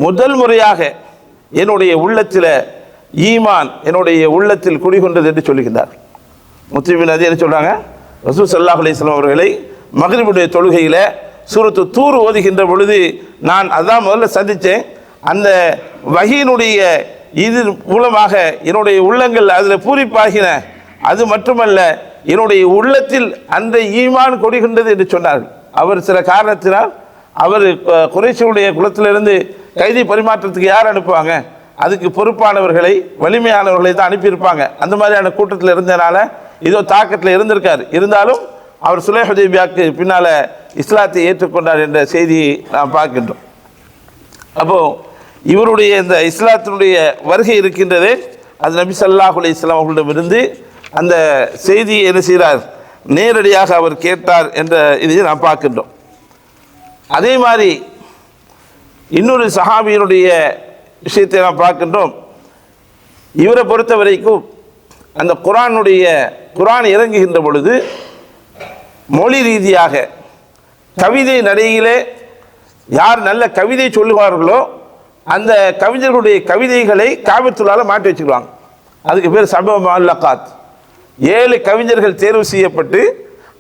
Speaker 2: முதல் முறையாக என்னுடைய உள்ளத்தில் ஈமான் என்னுடைய உள்ளத்தில் குடிகொண்டது என்று சொல்லுகின்றார். முஸ்லிமின் அது என்ன சொல்கிறாங்க, ரசூல் ஸல்லல்லாஹு அலைஹி வஸல்லம் அவர்களை மக்ரிபுடைய தொழுகையில் சூரத்து தூர் ஓதுகின்ற பொழுது நான் அதான் முதல்ல சந்தித்தேன். அந்த வஹீனுடைய இது மூலமாக என்னுடைய உள்ளங்கள் அதில் பூரிப்பாகின. அது மட்டுமல்ல, என்னுடைய உள்ளத்தில் அந்த ஈமான் கொடிகின்றது என்று சொன்னார்கள். அவர் சில காரணத்தினால் அவர் குறைஷியுடைய குலத்திலிருந்து கைதி பரிமாற்றத்துக்கு யார் அனுப்புவாங்க, அதுக்கு பொறுப்பானவர்களை வலிமையானவர்களை தான் அனுப்பியிருப்பாங்க. அந்த மாதிரியான கூட்டத்தில் இருந்தனால இதோ தாக்கத்தில் இருந்திருக்கார். இருந்தாலும் அவர் சுல்ஹ் ஹுதைபியாவுக்கு பின்னால் இஸ்லாத்தை ஏற்றுக்கொண்டார் என்ற செய்தியை நாம் பார்க்கின்றோம். அப்போது இவருடைய இந்த இஸ்லாத்தினுடைய வருகை இருக்கின்றதே, அது நபி ஸல்லல்லாஹு அலைஹி வஸல்லம் அவர்களிடமிருந்து அந்த செய்தியை என்ன செய்கிறார், நேரடியாக அவர் கேட்டார் என்ற இதை நாம் பார்க்கின்றோம். அதே மாதிரி இன்னொரு சஹாபியினுடைய விஷயத்தை நாம் பார்க்கின்றோம். இவரை பொறுத்த வரைக்கும் அந்த குர்ஆன் இறங்குகின்ற பொழுது மொழி ரீதியாக கவிதை நடையிலே யார் நல்ல கவிதை சொல்லுவார்களோ அந்த கவிஞர்களுடைய கவிதைகளை காபத்துல்லாஹ்ல மாட்டி வச்சுக்குவாங்க. அதுக்கு பேர் சபா முஅல்லகாத். 7 கவிஞர்கள் தேர்வு செய்யப்பட்டு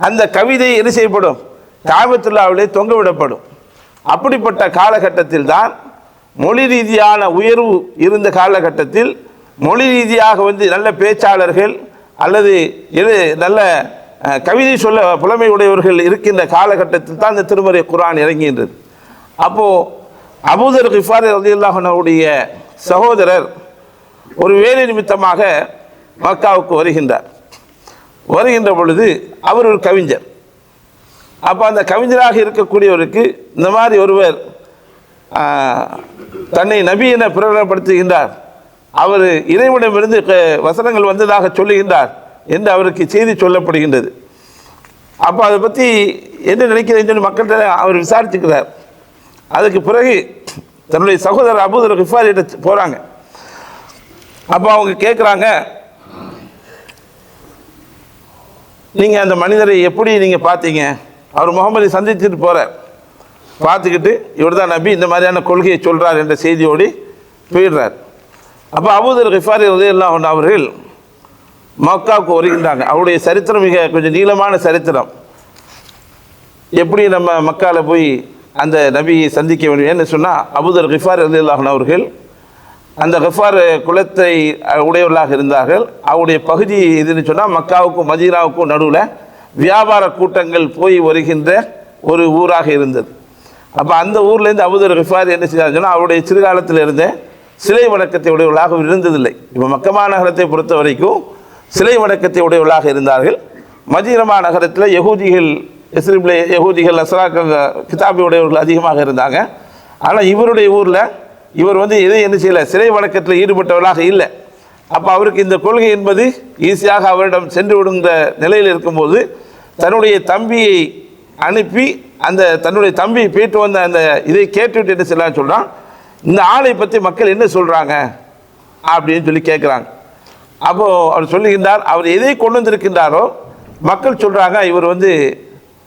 Speaker 2: அந்த கவிதை என்ன செய்யப்படும், காபத்துல்லாஹ்விலே தொங்க விடப்படும். அப்படிப்பட்ட காலகட்டத்தில் தான் மொழி ரீதியான உயர்வு இருந்த காலகட்டத்தில் மொழி ரீதியாக நல்ல பேச்சாளர்கள் அல்லது நல்ல கவிதை சொல்ல புலமை உடையவர்கள் இருக்கின்ற காலகட்டத்தில் தான் இந்த திருமறை குர்ஆன் இறங்குகின்றது. அப்போது அபூதர் கிஃபாரி ரலியல்லாஹு அன்ஹுடைய சகோதரர் ஒரு வேலை நிமித்தமாக மக்காவுக்கு வருகின்ற பொழுது அவர் ஒரு கவிஞர். அப்போ அந்த கவிஞராக இருக்கக்கூடியவருக்கு இந்த மாதிரி ஒருவர் தன்னை நபி என பிரகடனப்படுத்துகின்றார், அவர் இறைவனிடமிருந்து வசனங்கள் வந்ததாக சொல்லுகின்றார் என்று அவருக்கு செய்தி சொல்லப்படுகின்றது. அப்போ அதை பற்றி என்ன நினைக்கிறேன்னு சொல்லி மக்கள்கிட்ட அவர் விசாரிச்சுக்கிறார். அதுக்கு பிறகு தன்னுடைய சகோதரர் அபூதர் கிஃபாரிட்ட போகிறாங்க. அப்போ அவங்க கேட்குறாங்க, நீங்கள் அந்த மனிதரை எப்படி நீங்கள் பார்த்தீங்க? அவர் முகமதை சந்திச்சுட்டு போகிறார். பார்த்துக்கிட்டு இவர் தான் நபி, இந்த மாதிரியான கொள்கையை சொல்கிறார் என்ற செய்தியோடு போயிடுறார். அப்போ அபூதர் கிஃபாரி ரலியல்லாஹு அன்ஹு அவர்கள் மக்காவுக்கு வருகின்றாங்க. அவருடைய சரித்திரம் கொஞ்சம் நீளமான சரித்திரம். எப்படி நம்ம மக்காவில் போய் அந்த நபியை சந்திக்க வேண்டும் என்று சொன்னால், அபூதர் கிஃபாரி ரலியல்லாஹு அன்ஹு அவர்கள் அந்த கிஃபார் குலத்தை உடையவர்களாக இருந்தார்கள். அவருடைய பகுதி எதுன்னு சொன்னால் மக்காவுக்கும் மதீனாவுக்கும் நடுவில் வியாபார கூட்டங்கள் போய் வருகின்ற ஒரு ஊராக இருந்தது. அப்போ அந்த ஊர்லேருந்து அபூதர் கிஃபாரி என்ன செய்தார் சொன்னால், அவருடைய சிறுகாலத்தில் இருந்த சிலை வணக்கத்தை உடையவர்களாக இருந்ததில்லை. இப்போ மக்கமா நகரத்தை பொறுத்த வரைக்கும் சிலை வணக்கத்தை உடையவர்களாக இருந்தார்கள். மதீனா நகரத்தில் யகூதிகள் அஸ்ராக்கள் கிதாபி உடையவர்கள் அதிகமாக இருந்தாங்க. ஆனால் இவருடைய ஊரில் இவர் எதை என்ன செய்யலை, சிலை வணக்கத்தில் ஈடுபட்டவர்களாக இல்லை. அப்போ அவருக்கு இந்த கொள்கை என்பது ஈஸியாக அவரிடம் சென்று விடுகின்ற நிலையில் இருக்கும்போது தன்னுடைய தம்பியை அனுப்பி அந்த தன்னுடைய தம்பி போயிட்டு வந்த அந்த இதை கேட்டுவிட்டு என்ன செய்யலான்னு சொல்கிறான், இந்த ஆளை பற்றி மக்கள் என்ன சொல்கிறாங்க அப்படின்னு சொல்லி கேட்குறாங்க. அப்போது அவர் சொல்லுகின்றார், அவர் எதை கொண்டு வந்திருக்கின்றாரோ மக்கள் சொல்கிறாங்க, இவர்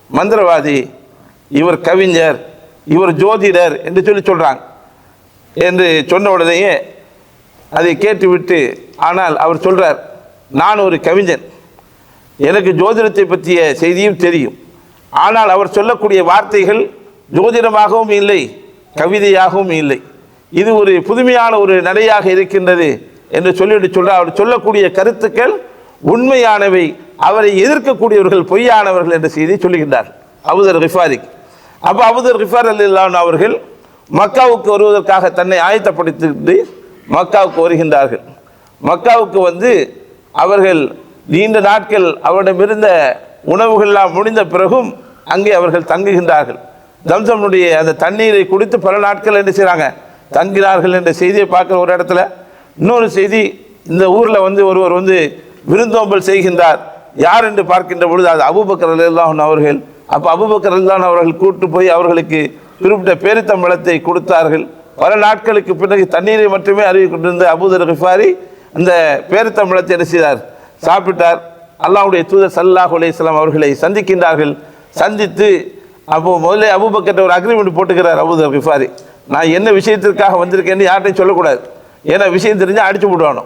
Speaker 2: மந்திரவாதி, இவர் கவிஞர், இவர் ஜோதிடர் என்று சொல்கிறாங்க. என்று சொன்ன உடனேயே அதை கேட்டுவிட்டு, ஆனால் அவர் சொல்கிறார், நான் ஒரு கவிஞன், எனக்கு ஜோதிடத்தை பற்றிய செய்தியும் தெரியும். ஆனால் அவர் சொல்லக்கூடிய வார்த்தைகள் ஜோதிடமாகவும் இல்லை, கவிதையாகவும் இல்லை. இது ஒரு புதுமையான ஒரு நடையாக இருக்கின்றது என்று சொல்லிவிட்டு சொல்கிறார். அவர் சொல்லக்கூடிய கருத்துக்கள் உண்மையானவை, அவரை எதிர்க்கக்கூடியவர்கள் பொய்யானவர்கள் என்ற செய்தியை சொல்லுகின்றார் அபூதர் கிஃபாரி. அப்போ அபூதர் கிஃபார் ரலியல்லாஹு அன்ஹு அவர்கள் மக்காவுக்கு வருவதற்காக தன்னை ஆயத்தப்படுத்திட்டு மக்காவுக்கு வருகின்றார்கள். மக்காவுக்கு அவர்கள் நீண்ட நாட்கள் அவரிடமிருந்த உணவுகள்லாம் முடிந்த பிறகும் அங்கே அவர்கள் தங்குகின்றார்கள். ஜம்சம்னுடைய அந்த தண்ணீரை குடித்து பல நாட்கள் என்ன செய்கிறாங்க, தங்கினார்கள் என்ற செய்தியை பார்க்குற ஒரு இடத்துல. இன்னொரு செய்தி, இந்த ஊரில் ஒருவர் விருந்தோம்பல் செய்கின்றார். யார் என்று பார்க்கின்ற பொழுது அது அபூபக்கர் ரலியல்லாஹு அன்ஹு அவர்கள். அப்போ அபூபக்கர் ரலியல்லாஹு அன்ஹு அவர்கள் கூட்டு போய் அவர்களுக்கு குறிப்பிட்ட பேரித்தம்பழத்தை கொடுத்தார்கள். பல நாட்களுக்கு பிறகு தண்ணீரை மட்டுமே அறிவிக் கொண்டிருந்த அபூதர் கிஃபாரி அந்த பேரித்தம்பழத்தை என்ன செய்தார், சாப்பிட்டார். அல்லாஹ்வுடைய தூதர் ஸல்லல்லாஹு அலைஹி வஸல்லம் அவர்களை சந்திக்கின்றார்கள். சந்தித்து அப்போது முதல்ல அபூபக்கர்ட்ட ஒரு அக்ரிமெண்ட் போட்டுக்கிறார் அபூதர் கிஃபாரி, நான் என்ன விஷயத்திற்காக வந்திருக்கேன்னு யார்கிட்டையும் சொல்லக்கூடாது. ஏன்னா விஷயம் தெரிஞ்சால் அடித்து விடுவானோ,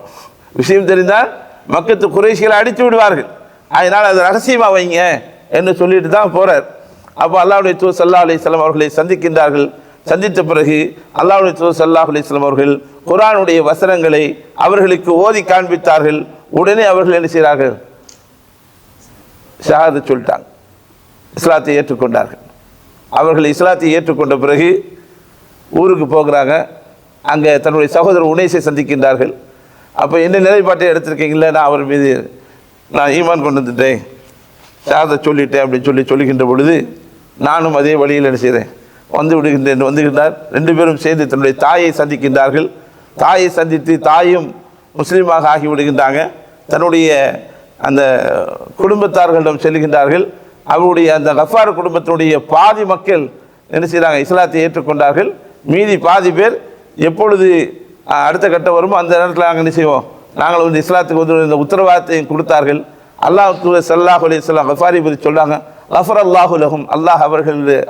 Speaker 2: விஷயம் தெரிந்தால் மக்கத்து குறைஷிகளை அடித்து விடுவார்கள், அதனால் அது ரகசியமாக வைங்க என்று சொல்லிட்டு தான் போகிறார். அப்போ அல்லாஹ்வுடைய தூதர் ஸல்லல்லாஹு அலைஹி வஸல்லம் அவர்களை சந்திக்கின்றார்கள். சந்தித்த பிறகு அல்லாஹ்வுடைய தூதர் ஸல்லல்லாஹு அலைஹி வஸல்லம் அவர்கள் குர்ஆனுடைய வசனங்களை அவர்களுக்கு ஓதி காண்பித்தார்கள். உடனே அவர்கள் என்ன செய்கிறார்கள், ஷஹாதத் சொல்லிட்டாங்க, இஸ்லாத்தை ஏற்றுக்கொண்டார்கள். அவர்கள் இஸ்லாத்தை ஏற்றுக்கொண்ட பிறகு ஊருக்கு போகிறாங்க. அங்கே தன்னுடைய சகோதரர் உனைஸை சந்திக்கின்றார்கள். அப்போ என்ன நிலைப்பாட்டை எடுத்திருக்கீங்களே, நான் அவர் மீது நான் ஈமான் கொண்டு வந்துட்டேன், ஷஹாதத் சொல்லிட்டேன் அப்படின்னு சொல்லுகின்ற பொழுது, நானும் அதே வழியில் என்ன செய்கிறேன், வந்துகின்றார். ரெண்டு பேரும் சேர்ந்து தன்னுடைய தாயை சந்திக்கின்றார்கள். தாயை சந்தித்து தாயும் முஸ்லீமாக ஆகிவிடுகின்றாங்க. தன்னுடைய அந்த குடும்பத்தார்களிடம் செல்கின்றார்கள். அவருடைய அந்த கஃபார் குடும்பத்தினுடைய பாதி மக்கள் என்ன செய்கிறாங்க, இஸ்லாத்தை ஏற்றுக்கொண்டார்கள். மீதி பாதி பேர் எப்பொழுது அடுத்த கட்டம் வருமோ அந்த நேரத்தில் நாங்கள் என்ன செய்வோம், நாங்கள் வந்து இஸ்லாத்துக்கு வந்து இந்த உத்தரவாதத்தையும் கொடுத்தார்கள். அல்லாஹ் தூதர் ஸல்லல்லாஹு அலைஹி வஸல்லம் கஃபாரி பற்றி சொல்கிறாங்க, கஃபரல்லாஹு லஹும், அல்லாஹ்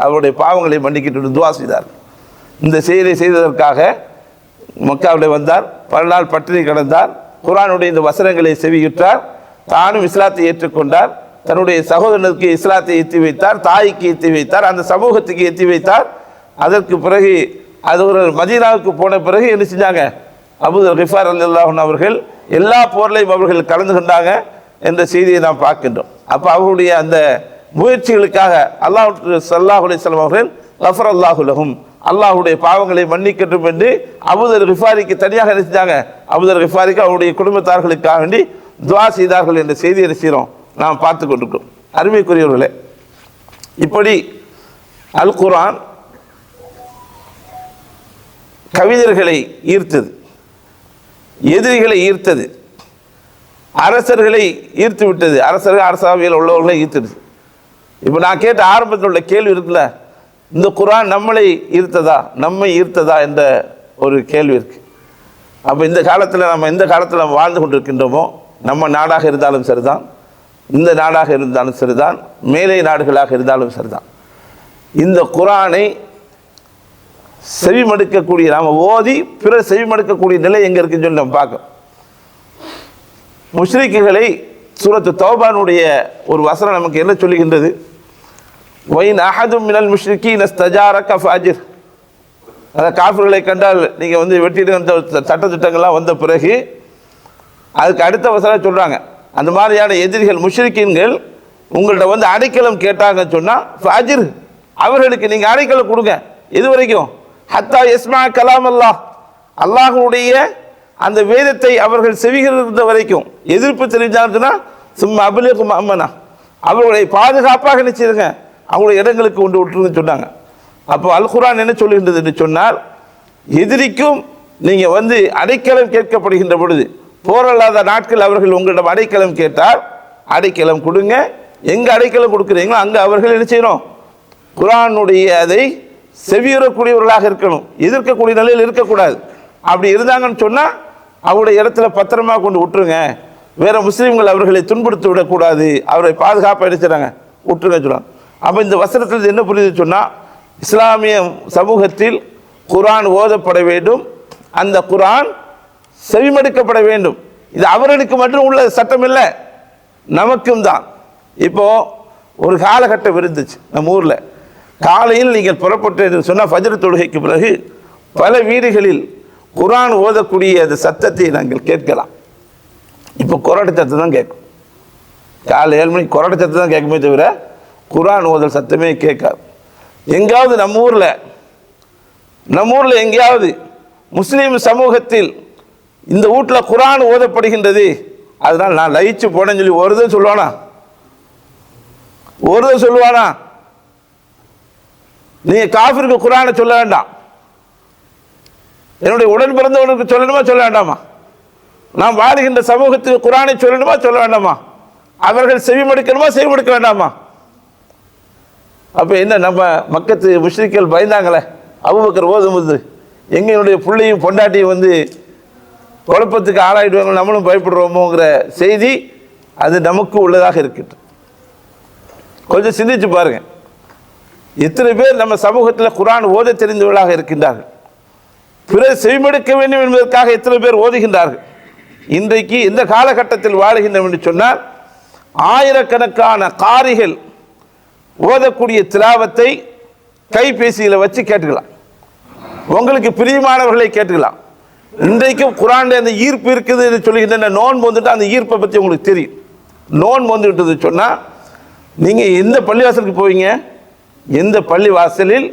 Speaker 2: அவருடைய பாவங்களை மன்னிக்கிட்டு துவா செய்தார்கள். இந்த செயலை செய்ததற்காக மக்காவிலே வந்தார். பல நாள் பட்டினி கிடந்தார். குர்ஆனுடைய இந்த வசனங்களை செவியுற்றார். தானும் இஸ்லாத்தை ஏற்றுக்கொண்டார். தன்னுடைய சகோதரனுக்கு இஸ்லாத்தை எத்தி வைத்தார், தாய்க்கு எத்தி வைத்தார், அந்த சமூகத்துக்கு எத்தி வைத்தார். அதற்கு பிறகு அது ஒரு மதீனாவுக்கு போன பிறகு என்ன செஞ்சாங்க, அபூதர் கிஃபார் ரலியல்லாஹு அன்ஹு அவர்கள் எல்லா போர்லையும் அவர்கள் கலந்து கொண்டாங்க என்ற செய்தியை நாம் பார்க்கின்றோம். அப்போ அவருடைய அந்த முயற்சிகளுக்காக அல்லாஹ் ஸல்லல்லாஹு அலைஹி வஸல்லம் அவர்கள் கஃபரல்லாஹு லஹும், அல்லாஹ்வுடைய பாவங்களை மன்னிக்கட்டும் என்று அபூதர் கிஃபாரிக்கு தனியாக என்ன செஞ்சாங்க, அபூதர் கிஃபாரிக்கு அவருடைய குடும்பத்தார்களுக்காக வேண்டி துஆ செய்தார்கள் என்ற செய்தியை என்ன செய்கிறோம், நாம் பார்த்து கொண்டிருக்கிறோம். அருமைக்குரியவர்களே, இப்படி அல் குர்ஆன் கவிஞர்களை ஈர்த்தது, எதிரிகளை ஈர்த்தது, அரசர்களை ஈர்த்து விட்டது, அரசர்கள் அரசாவையில் உள்ளவர்களை ஈர்த்துடுது. இப்போ நான் கேட்ட ஆரம்பத்தில் உள்ள கேள்வி இருக்குல்ல, இந்த குர்ஆன் நம்மளை ஈர்த்ததா, நம்மை ஈர்த்ததா என்ற ஒரு கேள்வி இருக்கு. அப்போ இந்த காலத்தில் நம்ம எந்த காலத்தில் நம்ம வாழ்ந்து கொண்டிருக்கின்றோமோ, நம்ம நாடாக இருந்தாலும் சரிதான், இந்த நாடாக இருந்தாலும் சரிதான், மேலை நாடுகளாக இருந்தாலும் சரிதான், இந்த குர்ஆனை செவிமடுக்கக்கூடிய, நாம் ஓதி பிறர் செவிமடுக்கக்கூடிய நிலை எங்கே இருக்குன்னு சொல்லி நம்ம பார்க்கணும். முஷ்ரிக்குகளை சூரத்து தௌபானுடைய ஒரு வசனம் நமக்கு என்ன சொல்லுகின்றது, வைன் அஹதும் மினல் முஷ்ரிக்கீன இஸ்தஜாரக ஃபஅஜிர், அந்த காஃபிர்களை கண்டால் நீங்கள் வந்து வெட்டிடுகின்ற சட்டத்திட்டங்கள்லாம் வந்த பிறகு அதுக்கு அடுத்த வசனம் சொல்கிறாங்க, அந்த மாதிரியான எதிரிகள் முஷ்ரிக்கீன்கள் உங்கள்கிட்ட வந்து அடைக்கலம் கேட்டாங்கன்னு சொன்னால் ஃபஅஜிர், அவர்களுக்கு நீங்கள் அடைக்கலம் கொடுங்க. எது வரைக்கும், ஹத்தா யஸ்மா கலாம் அல்லாஹ், அல்லாஹ்வுடைய அந்த வேதத்தை அவர்கள் செவிகிற வரைக்கும். எதிர்ப்பு தெரிஞ்சாங்கன்னா சும்மா அபிலேகும் அம்மனா, அவர்களுடைய பாதுகாப்பாக நினைச்சிருங்க, அவங்களுடைய இடங்களுக்கு கொண்டு விட்டுருன்னு சொன்னாங்க. அப்போ அல் குர்ஆன் என்ன சொல்லுகின்றது என்று சொன்னால், எதிரிக்கும் நீங்கள் வந்து அடைக்கலம் கேட்கப்படுகின்ற பொழுது, போரல்லாத நாட்கள் அவர்கள் உங்களிடம் அடைக்கலம் கேட்டால் அடைக்கலம் கொடுங்க. எங்கே அடைக்கலம் கொடுக்குறீங்களோ அங்கே அவர்கள் என்ன செய்யணும், குர்ஆனுடைய அதை செவியுறக்கூடியவர்களாக இருக்கணும், எதிர்க்கக்கூடிய நிலையில் இருக்கக்கூடாது. அப்படி இருந்தாங்கன்னு சொன்னால் அவருடைய இடத்துல பத்திரமா கொண்டு விட்டுருங்க. வேற முஸ்லீம்கள் அவர்களை துன்புறுத்தி விடக்கூடாது, அவரை பாதுகாப்பாக எடுத்துறாங்க விட்டுருங்க சொல்லுவாங்க. அப்போ இந்த வசனத்தில் என்ன புரியுது சொன்னால், இஸ்லாமிய சமூகத்தில் குர்ஆன் ஓதப்பட வேண்டும், அந்த குர்ஆன் செவிமடுக்கப்பட வேண்டும். இது அவர்களுக்கு மட்டும் உள்ள சட்டம் இல்லை, நமக்கும் தான். இப்போ ஒரு காலகட்டம் இருந்துச்சு நம்ம ஊரில், காலையில் நீங்கள் புறப்பட்டு சொன்னால் ஃபஜ்ர் தொழுகைக்கு பிறகு பல வீடுகளில் குர்ஆன் ஓதக்கூடிய அந்த சத்தத்தை நாங்கள் கேட்கலாம். இப்போ கொரட்டை சத்தம் தான் கேட்கும், காலை 7 மணிக்கு கொரட்டை சத்தம் தான் கேட்குமே தவிர குர்ஆன் ஓதல் சத்தமே கேட்காது. எங்கேயாவது நம்ம ஊரில் எங்கேயாவது முஸ்லீம் சமூகத்தில் இந்த வீட்டில் குர்ஆன் ஓதப்படுகின்றது, அதனால் நான் லயிச்சு போனேன்னு சொல்லி ஒருதான் சொல்லுவானா, நீங்கள் காஃபிருக்கு குர்ஆனை சொல்ல வேண்டாம், என்னுடைய உடன் பிறந்தவனுக்கு சொல்லணுமா சொல்ல வேண்டாமா, நாம் வாழுகின்ற சமூகத்துக்கு குர்ஆனை சொல்லணுமா சொல்ல வேண்டாமா, அவர்கள் செவிமடுக்கணுமா செவிமடுக்க வேண்டாமா. அப்போ என்ன, நம்ம மக்கத்து முஷ்ரிக்கள் பயந்தாங்களே அபூபக்கர் ஓதும்போது, எங்களுடைய பிள்ளையும் பொண்டாட்டியும் வந்து குழப்பத்துக்கு ஆளாயிடுவாங்க, நம்மளும் பயப்படுறோமோங்கிற செய்தி அது நமக்கு உள்ளதாக இருக்கட்டும். கொஞ்சம் சிந்திச்சு பாருங்க. எத்தனை பேர் நம்ம சமூகத்தில் குர்ஆன் ஓத தெரிந்தவர்களாக இருக்கின்றார்கள்? பிறர் செவிமடுக்க வேண்டும் என்பதற்காக எத்தனை பேர் ஓதுகின்றார்கள்? இன்றைக்கு இந்த காலகட்டத்தில் வாழுகின்றோம் என்று சொன்னால் ஆயிரக்கணக்கான காரிகள் ஓதக்கூடிய திலாவத்தை கைபேசியில் வச்சு கேட்டுக்கலாம். உங்களுக்கு பிரியமானவர்களை கேட்டுக்கலாம். இன்றைக்கும் குர்ஆன்ல அந்த ஈர்ப்பு இருக்குது என்று சொல்லுகின்ற நோன்பு வந்துட்டு அந்த ஈர்ப்பை பற்றி உங்களுக்கு தெரியும். நோன்பு வந்துவிட்டது சொன்னால் நீங்கள் எந்த பள்ளிவாசலுக்கு போவீங்க? எந்த பள்ளிவாசலில்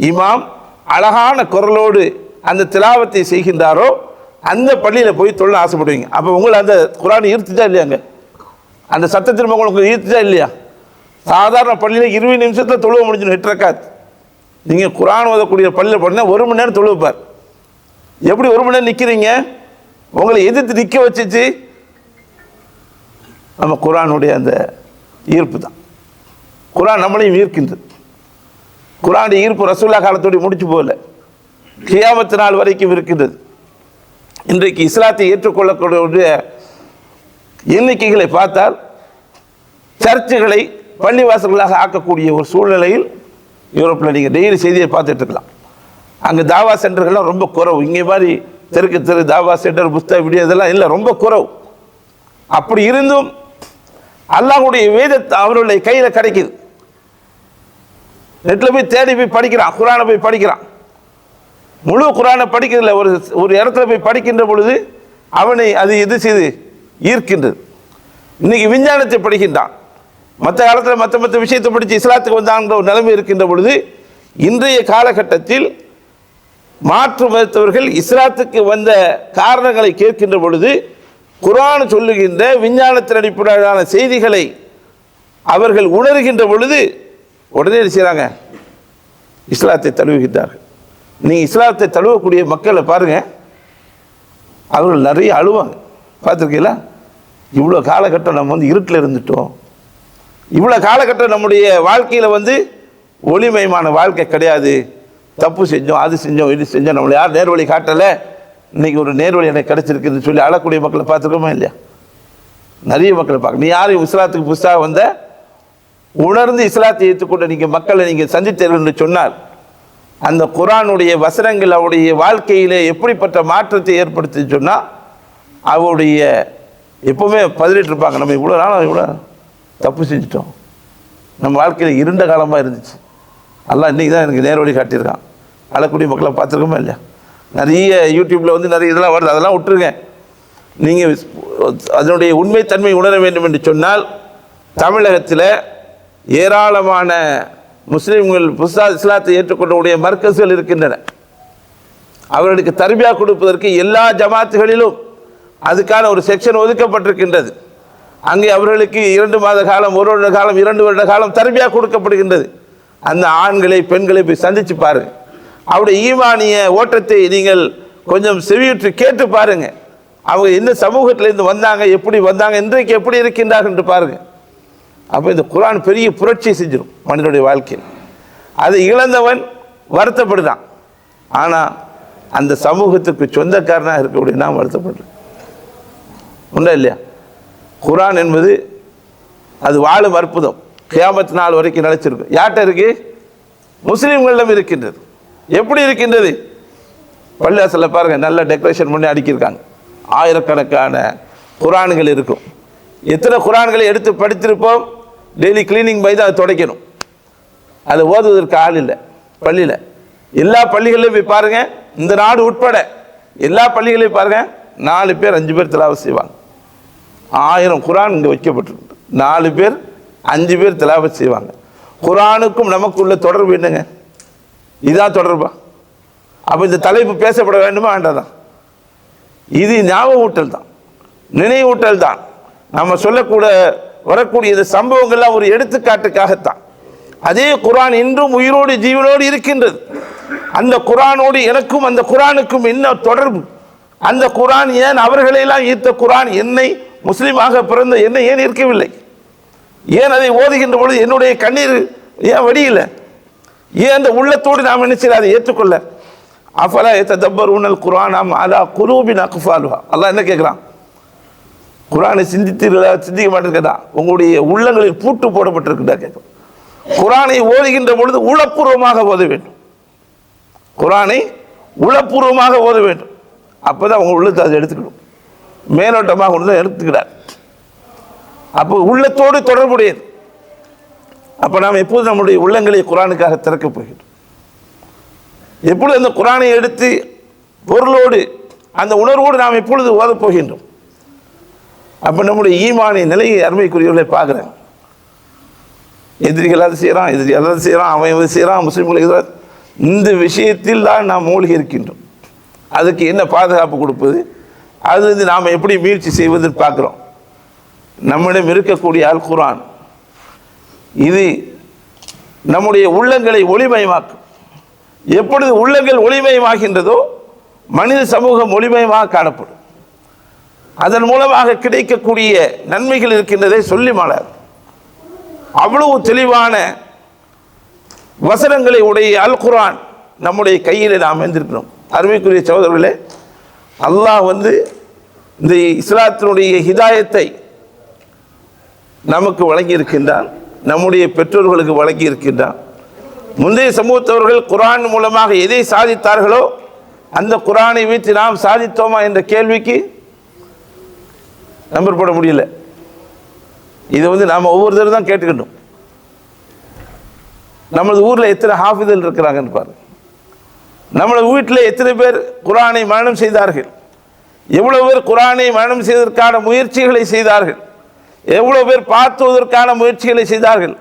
Speaker 2: இமாம் அழகான குரலோடு அந்த திலாவத்தை செய்கின்றாரோ அந்த பள்ளியில் போய் தொழ ஆசைப்படுவீங்க. அப்போ உங்களை அந்த குர்ஆன் ஈர்த்துச்சா இல்லையாங்க? அந்த சத்தத்தின் உங்களுக்கு ஈர்த்துச்சா இல்லையா? சாதாரண பள்ளியில் 20 நிமிஷத்தில் தொழுவ முடிஞ்சிடும் 8 ரக்காத். நீங்கள் குர்ஆன் ஓதக்கூடிய பள்ளியில் போனீங்கன்னா 1 மணி நேரம் தொழுவைப்பார். எப்படி 1 மணி நேரம் நிற்கிறீங்க? உங்களை எதிர்த்து நிற்க வச்சிச்சு நம்ம குர்ஆனுடைய அந்த ஈர்ப்பு தான். குர்ஆன் நம்மளையும் ஈர்க்கின்றது. குர்ஆனுடைய ஈர்ப்பு ரசூலுல்லாஹ் காலத்தோடு முடிச்சு போகல, கியாமத் நாள் வரைக்கும் இருக்கின்றது. இன்றைக்கு இஸ்லாத்தை ஏற்றுக்கொள்ளக்கூடிய எண்ணிக்கைகளை பார்த்தால் சர்ச்சுகளை பள்ளிவாசல்களாக ஆக்கக்கூடிய ஒரு சூழ்நிலையில் யூரோப்பில் நீங்கள் டெய்லி செய்தியை பார்த்துட்டு இருக்கலாம். அங்கே தாவா சென்டர்கள்லாம் ரொம்ப குறவு. இங்கே மாதிரி தெருக்கு தெரு தாவா சென்டர் புஸ்தக வீடியோ இதெல்லாம் இல்லை, ரொம்ப குறவு. அப்படி இருந்தும் அல்லாஹ்வுடைய வேதத்தை அவருடைய கையில் கிடைக்குது. நெட்டில் போய் தேடி போய் படிக்கிறான், குர்ஆனை போய் படிக்கிறான். முழு குர்ஆனை படிக்கிறதில்ல, ஒரு இடத்துல போய் படிக்கின்ற பொழுது அவனை அது எது செய்து ஈர்க்கின்றது. இன்னைக்கு விஞ்ஞானத்தை படிக்கின்றான். மற்ற காலத்தில் மற்ற விஷயத்தை படித்து இஸ்லாத்துக்கு வந்தாங்கிற ஒரு நிலைமை இருக்கின்ற பொழுது இன்றைய காலகட்டத்தில் மாற்று மதத்தவர்கள் இஸ்லாத்துக்கு வந்த காரணங்களை கேட்கின்ற பொழுது குர்ஆன் சொல்லுகின்ற விஞ்ஞானத்தின் அடிப்படையிலான செய்திகளை அவர்கள் உணர்கின்ற பொழுது உடனே செய்கிறாங்க, இஸ்லாத்தை தழுவுகின்றார்கள். நீங்கள் இஸ்லாத்தை தழுவக்கூடிய மக்களை பாருங்கள், அவர்கள் நிறைய அழுவாங்க. பார்த்துருக்கீங்களா? இவ்வளோ காலகட்டம் நம்ம இருட்டில் இருந்துட்டோம், இவ்வளோ காலகட்டம் நம்முடைய வாழ்க்கையில் ஒளிமயமான வாழ்க்கை கிடையாது, தப்பு செஞ்சோம், அது செஞ்சோம், இது செஞ்சோம், நம்மளை யார் நேர்வழி காட்டலை, இன்றைக்கி ஒரு நேர்வழி எனக்கு கிடைச்சிருக்குன்னு சொல்லி அழக்கூடிய மக்களை பார்த்துருக்கோமா இல்லையா? நிறைய மக்களை பார்க்க. நீ யாரும் இஸ்லாத்துக்கு புதுசாக வந்த உணர்ந்து இஸ்லாத்தை ஏற்றுக்கொண்ட நீங்கள் மக்களை நீங்கள் சந்தித்தீர்கள் என்று சொன்னால் அந்த குர்ஆனுடைய வசனங்கள் அவருடைய வாழ்க்கையில் எப்படிப்பட்ட மாற்றத்தை ஏற்படுத்தி சொன்னால் அவருடைய எப்போவுமே பதிலிட்டு இருப்பாங்க, நம்ம இவ்வளோ நாள் இவ்வளோ தப்பு செஞ்சிட்டோம், நம்ம வாழ்க்கையில் இருண்ட காலமாக இருந்துச்சு, அல்லாஹ் இன்றைக்கி தான் எனக்கு நேர்வழி காட்டியிருக்கான். அழக்கூடிய மக்களை பார்த்துருக்கோமா இல்லையா? நிறைய யூடியூப்பில் நிறைய இதெல்லாம் வருது, அதெல்லாம் விட்டுருங்க. நீங்கள் அதனுடைய உண்மைத்தன்மை உணர வேண்டும் என்று சொன்னால் தமிழகத்தில் ஏராளமான முஸ்லீம்கள் புதுசாக இஸ்லாத்தை ஏற்றுக்கொண்டவுடைய மர்க்கஸ்கள் இருக்கின்றன. அவர்களுக்கு தர்பியா கொடுப்பதற்கு எல்லா ஜமாத்துகளிலும் அதுக்கான ஒரு செக்ஷன் ஒதுக்கப்பட்டிருக்கின்றது. அங்கே அவர்களுக்கு 2 மாத காலம், 1 வருட காலம், 2 வருட காலம் தர்பியா கொடுக்கப்படுகின்றது. அந்த ஆண்களை பெண்களை போய் சந்தித்து பாருங்கள். அவருடைய ஈமானிய ஓட்டத்தை நீங்கள் கொஞ்சம் செவியுற்று கேட்டு பாருங்கள். அவங்க என்ன சமூகத்திலேருந்து வந்தாங்க, எப்படி வந்தாங்க, இன்றைக்கு எப்படி இருக்கின்றார்கள் என்று பாருங்கள். அப்போ இந்த குர்ஆன் பெரிய புரட்சி செஞ்சிடும் மனிதனுடைய வாழ்க்கையில். அதை இழந்தவன் வருத்தப்படுதான். ஆனால் அந்த சமூகத்துக்கு சொந்தக்காரனாக இருக்கக்கூடிய நாம் வருத்தப்படுறோம். உண்டா இல்லையா? குர்ஆன் என்பது அது வாழும் அற்புதம். கியாமத் நாள் வரைக்கும் நிலைச்சிருக்கும். யார்கிட்ட இருக்கு? முஸ்லீம்களிடம் இருக்கின்றது. எப்படி இருக்கின்றது? பள்ளிவாசலில் பாருங்கள், நல்ல டெக்கரேஷன் பண்ணி அடுக்கியிருக்காங்க. ஆயிரக்கணக்கான குர்ஆன்கள் இருக்கும். எத்தனை குர்ஆன்களை எடுத்து படித்திருப்போம். டெய்லி கிளீனிங் பை தான் அதை துடைக்கணும். அதை ஓதுவதற்கு ஆள் இல்லை பள்ளியில். எல்லா பள்ளிகளையும் போய் பாருங்கள், இந்த நாடு உட்பட எல்லா பள்ளிகளையும் பாருங்கள், 4 பேர் 5 பேர் திலாவத் செய்வாங்க. 1000 குர்ஆன் இங்கே வைக்கப்பட்டிருக்கு. 4 பேர் 5 பேர் திலாவத் செய்வாங்க. குர்ஆனுக்கும் நமக்குள்ள தொடர்பு என்னங்க? இதுதான் தொடர்பா? அப்போ இந்த தலைப்பு பேசப்பட வேண்டுமா வேண்டாதான்? இது ஞாபகூட்டல் தான், நினைவூட்டல் தான். நம்ம சொல்லக்கூட வரக்கூடிய இந்த சம்பவங்கள்லாம் ஒரு எடுத்துக்காட்டுக்காகத்தான். அதே குர்ஆன் இன்றும் உயிரோடு ஜீவனோடு இருக்கின்றது. அந்த குர்ஆனோடு எனக்கும் அந்த குர்ஆனுக்கும் என்ன தொடர்பு? அந்த குர்ஆன் ஏன் அவர்களையெல்லாம் ஈர்த்த குர்ஆன் என்னை முஸ்லீமாக பிறந்த என்னை ஏன் இருக்கவில்லை? ஏன் அதை ஓதுகின்ற பொழுது என்னுடைய கண்ணீர் ஏன் வடியல? ஏன் அந்த உள்ளத்தோடு நாம் என்ன செய்ய அதை ஏற்றுக்கொள்ள? அஃபலா யததப்பரூனல் குர்ஆன அம் அலா குலூபின் அக்ஃபாலுஹா. அல்லாஹ் என்ன கேட்குறான்? குர்ஆனை சிந்திக்க மாட்டேங்கிறதா? உங்களுடைய உள்ளங்களில் பூட்டு போடப்பட்டிருக்குதா கேட்கும். குர்ஆனை ஓதுகின்ற பொழுது உளப்பூர்வமாக ஓத வேண்டும். குர்ஆனை உளப்பூர்வமாக ஓத வேண்டும். அப்போதான் அவங்க உள்ளத்தை அதை எடுத்துக்கணும். மேலோட்டமாக ஒன்று எடுத்துக்கிறார். அப்போ உள்ளத்தோடு தொடர்புடையது. அப்போ நாம் எப்போது நம்முடைய உள்ளங்களை குர்ஆனுக்காக திறக்கப் போகிறோம்? எப்பொழுது அந்த குர்ஆனை எடுத்து பொருளோடு அந்த உணர்வோடு நாம் எப்பொழுது ஓதப் போகின்றோம்? அப்போ நம்முடைய ஈமானிய நிலையை அருமைக்குரியவர்களை பார்க்குறாங்க. எதிரிகள் அதை செய்கிறான், எதிரி அதை செய்கிறான், அவன் இதை செய்கிறான், முஸ்லீம்களுக்கு எதிராக இந்த விஷயத்தில் தான் நாம் மூழ்கி இருக்கின்றோம். அதுக்கு என்ன பாதுகாப்பு கொடுப்பது, அது நாம் எப்படி முயற்சி செய்வதுன்னு பார்க்குறோம். நம்மிடம் இருக்கக்கூடிய அல் குர்ஆன் இது நம்முடைய உள்ளங்களை ஒளிமயமாக்கும். எப்பொழுது உள்ளங்கள் ஒளிமயமாகின்றதோ மனித சமூகம் ஒளிமயமாக காணப்படும். அதன் மூலமாக கிடைக்கக்கூடிய நன்மைகள் இருக்கின்றதை சொல்லி மாளாது. அவ்வளவு தெளிவான வசனங்களை உடைய அல் குர்ஆன் நம்முடைய கையில் நாம் அமைந்திருக்கிறோம். அருமைக்குரிய சகோதரர்களே, அல்லாஹ் இந்த இஸ்லாத்தினுடைய ஹிதாயத்தை நமக்கு வழங்கி இருக்கின்றான், நம்முடைய பெற்றோர்களுக்கு வழங்கி இருக்கின்றான். முந்தைய சமூகத்தவர்கள் குர்ஆன் மூலமாக எதை சாதித்தார்களோ அந்த குர்ஆனை வைத்து நாம் சாதித்தோமா என்ற கேள்விக்கு நம்பர் போட முடியல. இது நாம் ஒவ்வொருத்தரும் தான் கேட்டுக்கணும். நமது ஊரில் எத்தனை ஹாஃபிதல் இருக்கிறாங்கன்னு பாருங்க. நம்மளது வீட்டில் எத்தனை பேர் குர்ஆனை மனனம் செய்தார்கள், எவ்வளவு பேர் குர்ஆனை மனனம் செய்வதற்கான முயற்சிகளை செய்தார்கள், எவ்வளோ பேர் பார்த்துவதற்கான முயற்சிகளை செய்தார்கள்,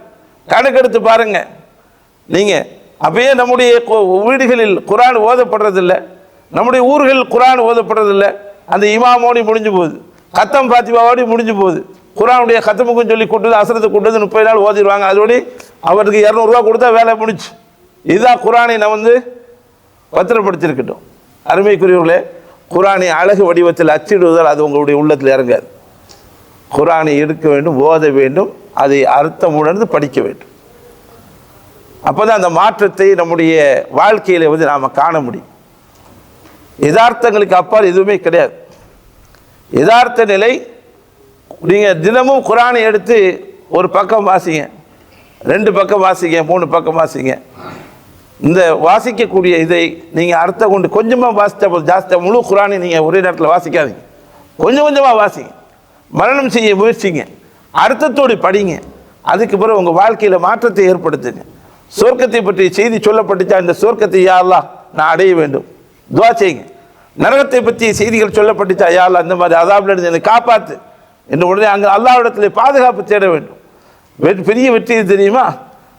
Speaker 2: கணக்கெடுத்து பாருங்க நீங்கள். அப்பயே நம்முடைய வீடுகளில் குர்ஆன் ஓதப்படுறதில்லை, நம்முடைய ஊர்களில் குர்ஆன் ஓதப்படுறதில்லை. அந்த இமாமோடி முடிஞ்சு போகுது, கத்தம் பாத்திமாவோடி முடிஞ்சு போகுது. குர்ஆனுடைய கத்தமுக்கும் சொல்லி கூட்டுது, அசரத்தை கூட்டுது, 30 நாள் ஓதிடுவாங்க. அதோடு அவருக்கு 200 ரூபா கொடுத்தா வேலை முடிச்சு. இதுதான் குர்ஆனை நான் பத்திரப்படுத்தியிருக்கட்டும். அருமைக்குரியவர்களே, குர்ஆனை அழகு வடிவத்தில் அச்சிடுவதால் அது உங்களுடைய உள்ளத்தில் இறங்காது. குர்ஆனை எடுக்க வேண்டும், ஓத வேண்டும், அதை அர்த்தம் உணர்ந்து படிக்க வேண்டும். அப்போ தான் அந்த மாற்றத்தை நம்முடைய வாழ்க்கையில் நாம் காண முடியும். யதார்த்தங்களுக்கு அப்பால் எதுவுமே கிடையாது. யதார்த்த நிலை, நீங்கள் தினமும் குர்ஆனை எடுத்து ஒரு பக்கம் வாசிங்க, 2 பக்கம் வாசிங்க, 3 பக்கம் வாசிங்க. இந்த வாசிக்கக்கூடிய இதை நீங்கள் அர்த்தம் கொண்டு கொஞ்சமாக வாசித்தா போதும். ஜாஸ்தியாக முழு குர்ஆனை நீங்கள் ஒரே நேரத்தில் வாசிக்காதீங்க, கொஞ்சம் கொஞ்சமாக வாசிங்க, மரணம் செய்ய முயற்சிங்க, அர்த்தத்தோடு படிங்க. அதுக்கு பிறகு உங்கள் வாழ்க்கையில் மாற்றத்தை ஏற்படுத்துங்க. சொர்க்கத்தை பற்றி செய்தி சொல்லப்பட்டுச்சா, இந்த சொர்க்கத்தை யா அல்லாஹ் நான் அடைய வேண்டும், துவா செய்யுங்க. நரகத்தை பற்றி செய்திகள் சொல்லப்பட்டுச்சா, யா அல்லாஹ் இந்த மாதிரி அதாபிலிருந்து என்னை காப்பாற்று என்று உடனே அங்கே அல்லாஹ்விடத்தில் பாதுகாப்பு தேட வேண்டும். பெரிய வெற்றி தெரியுமா?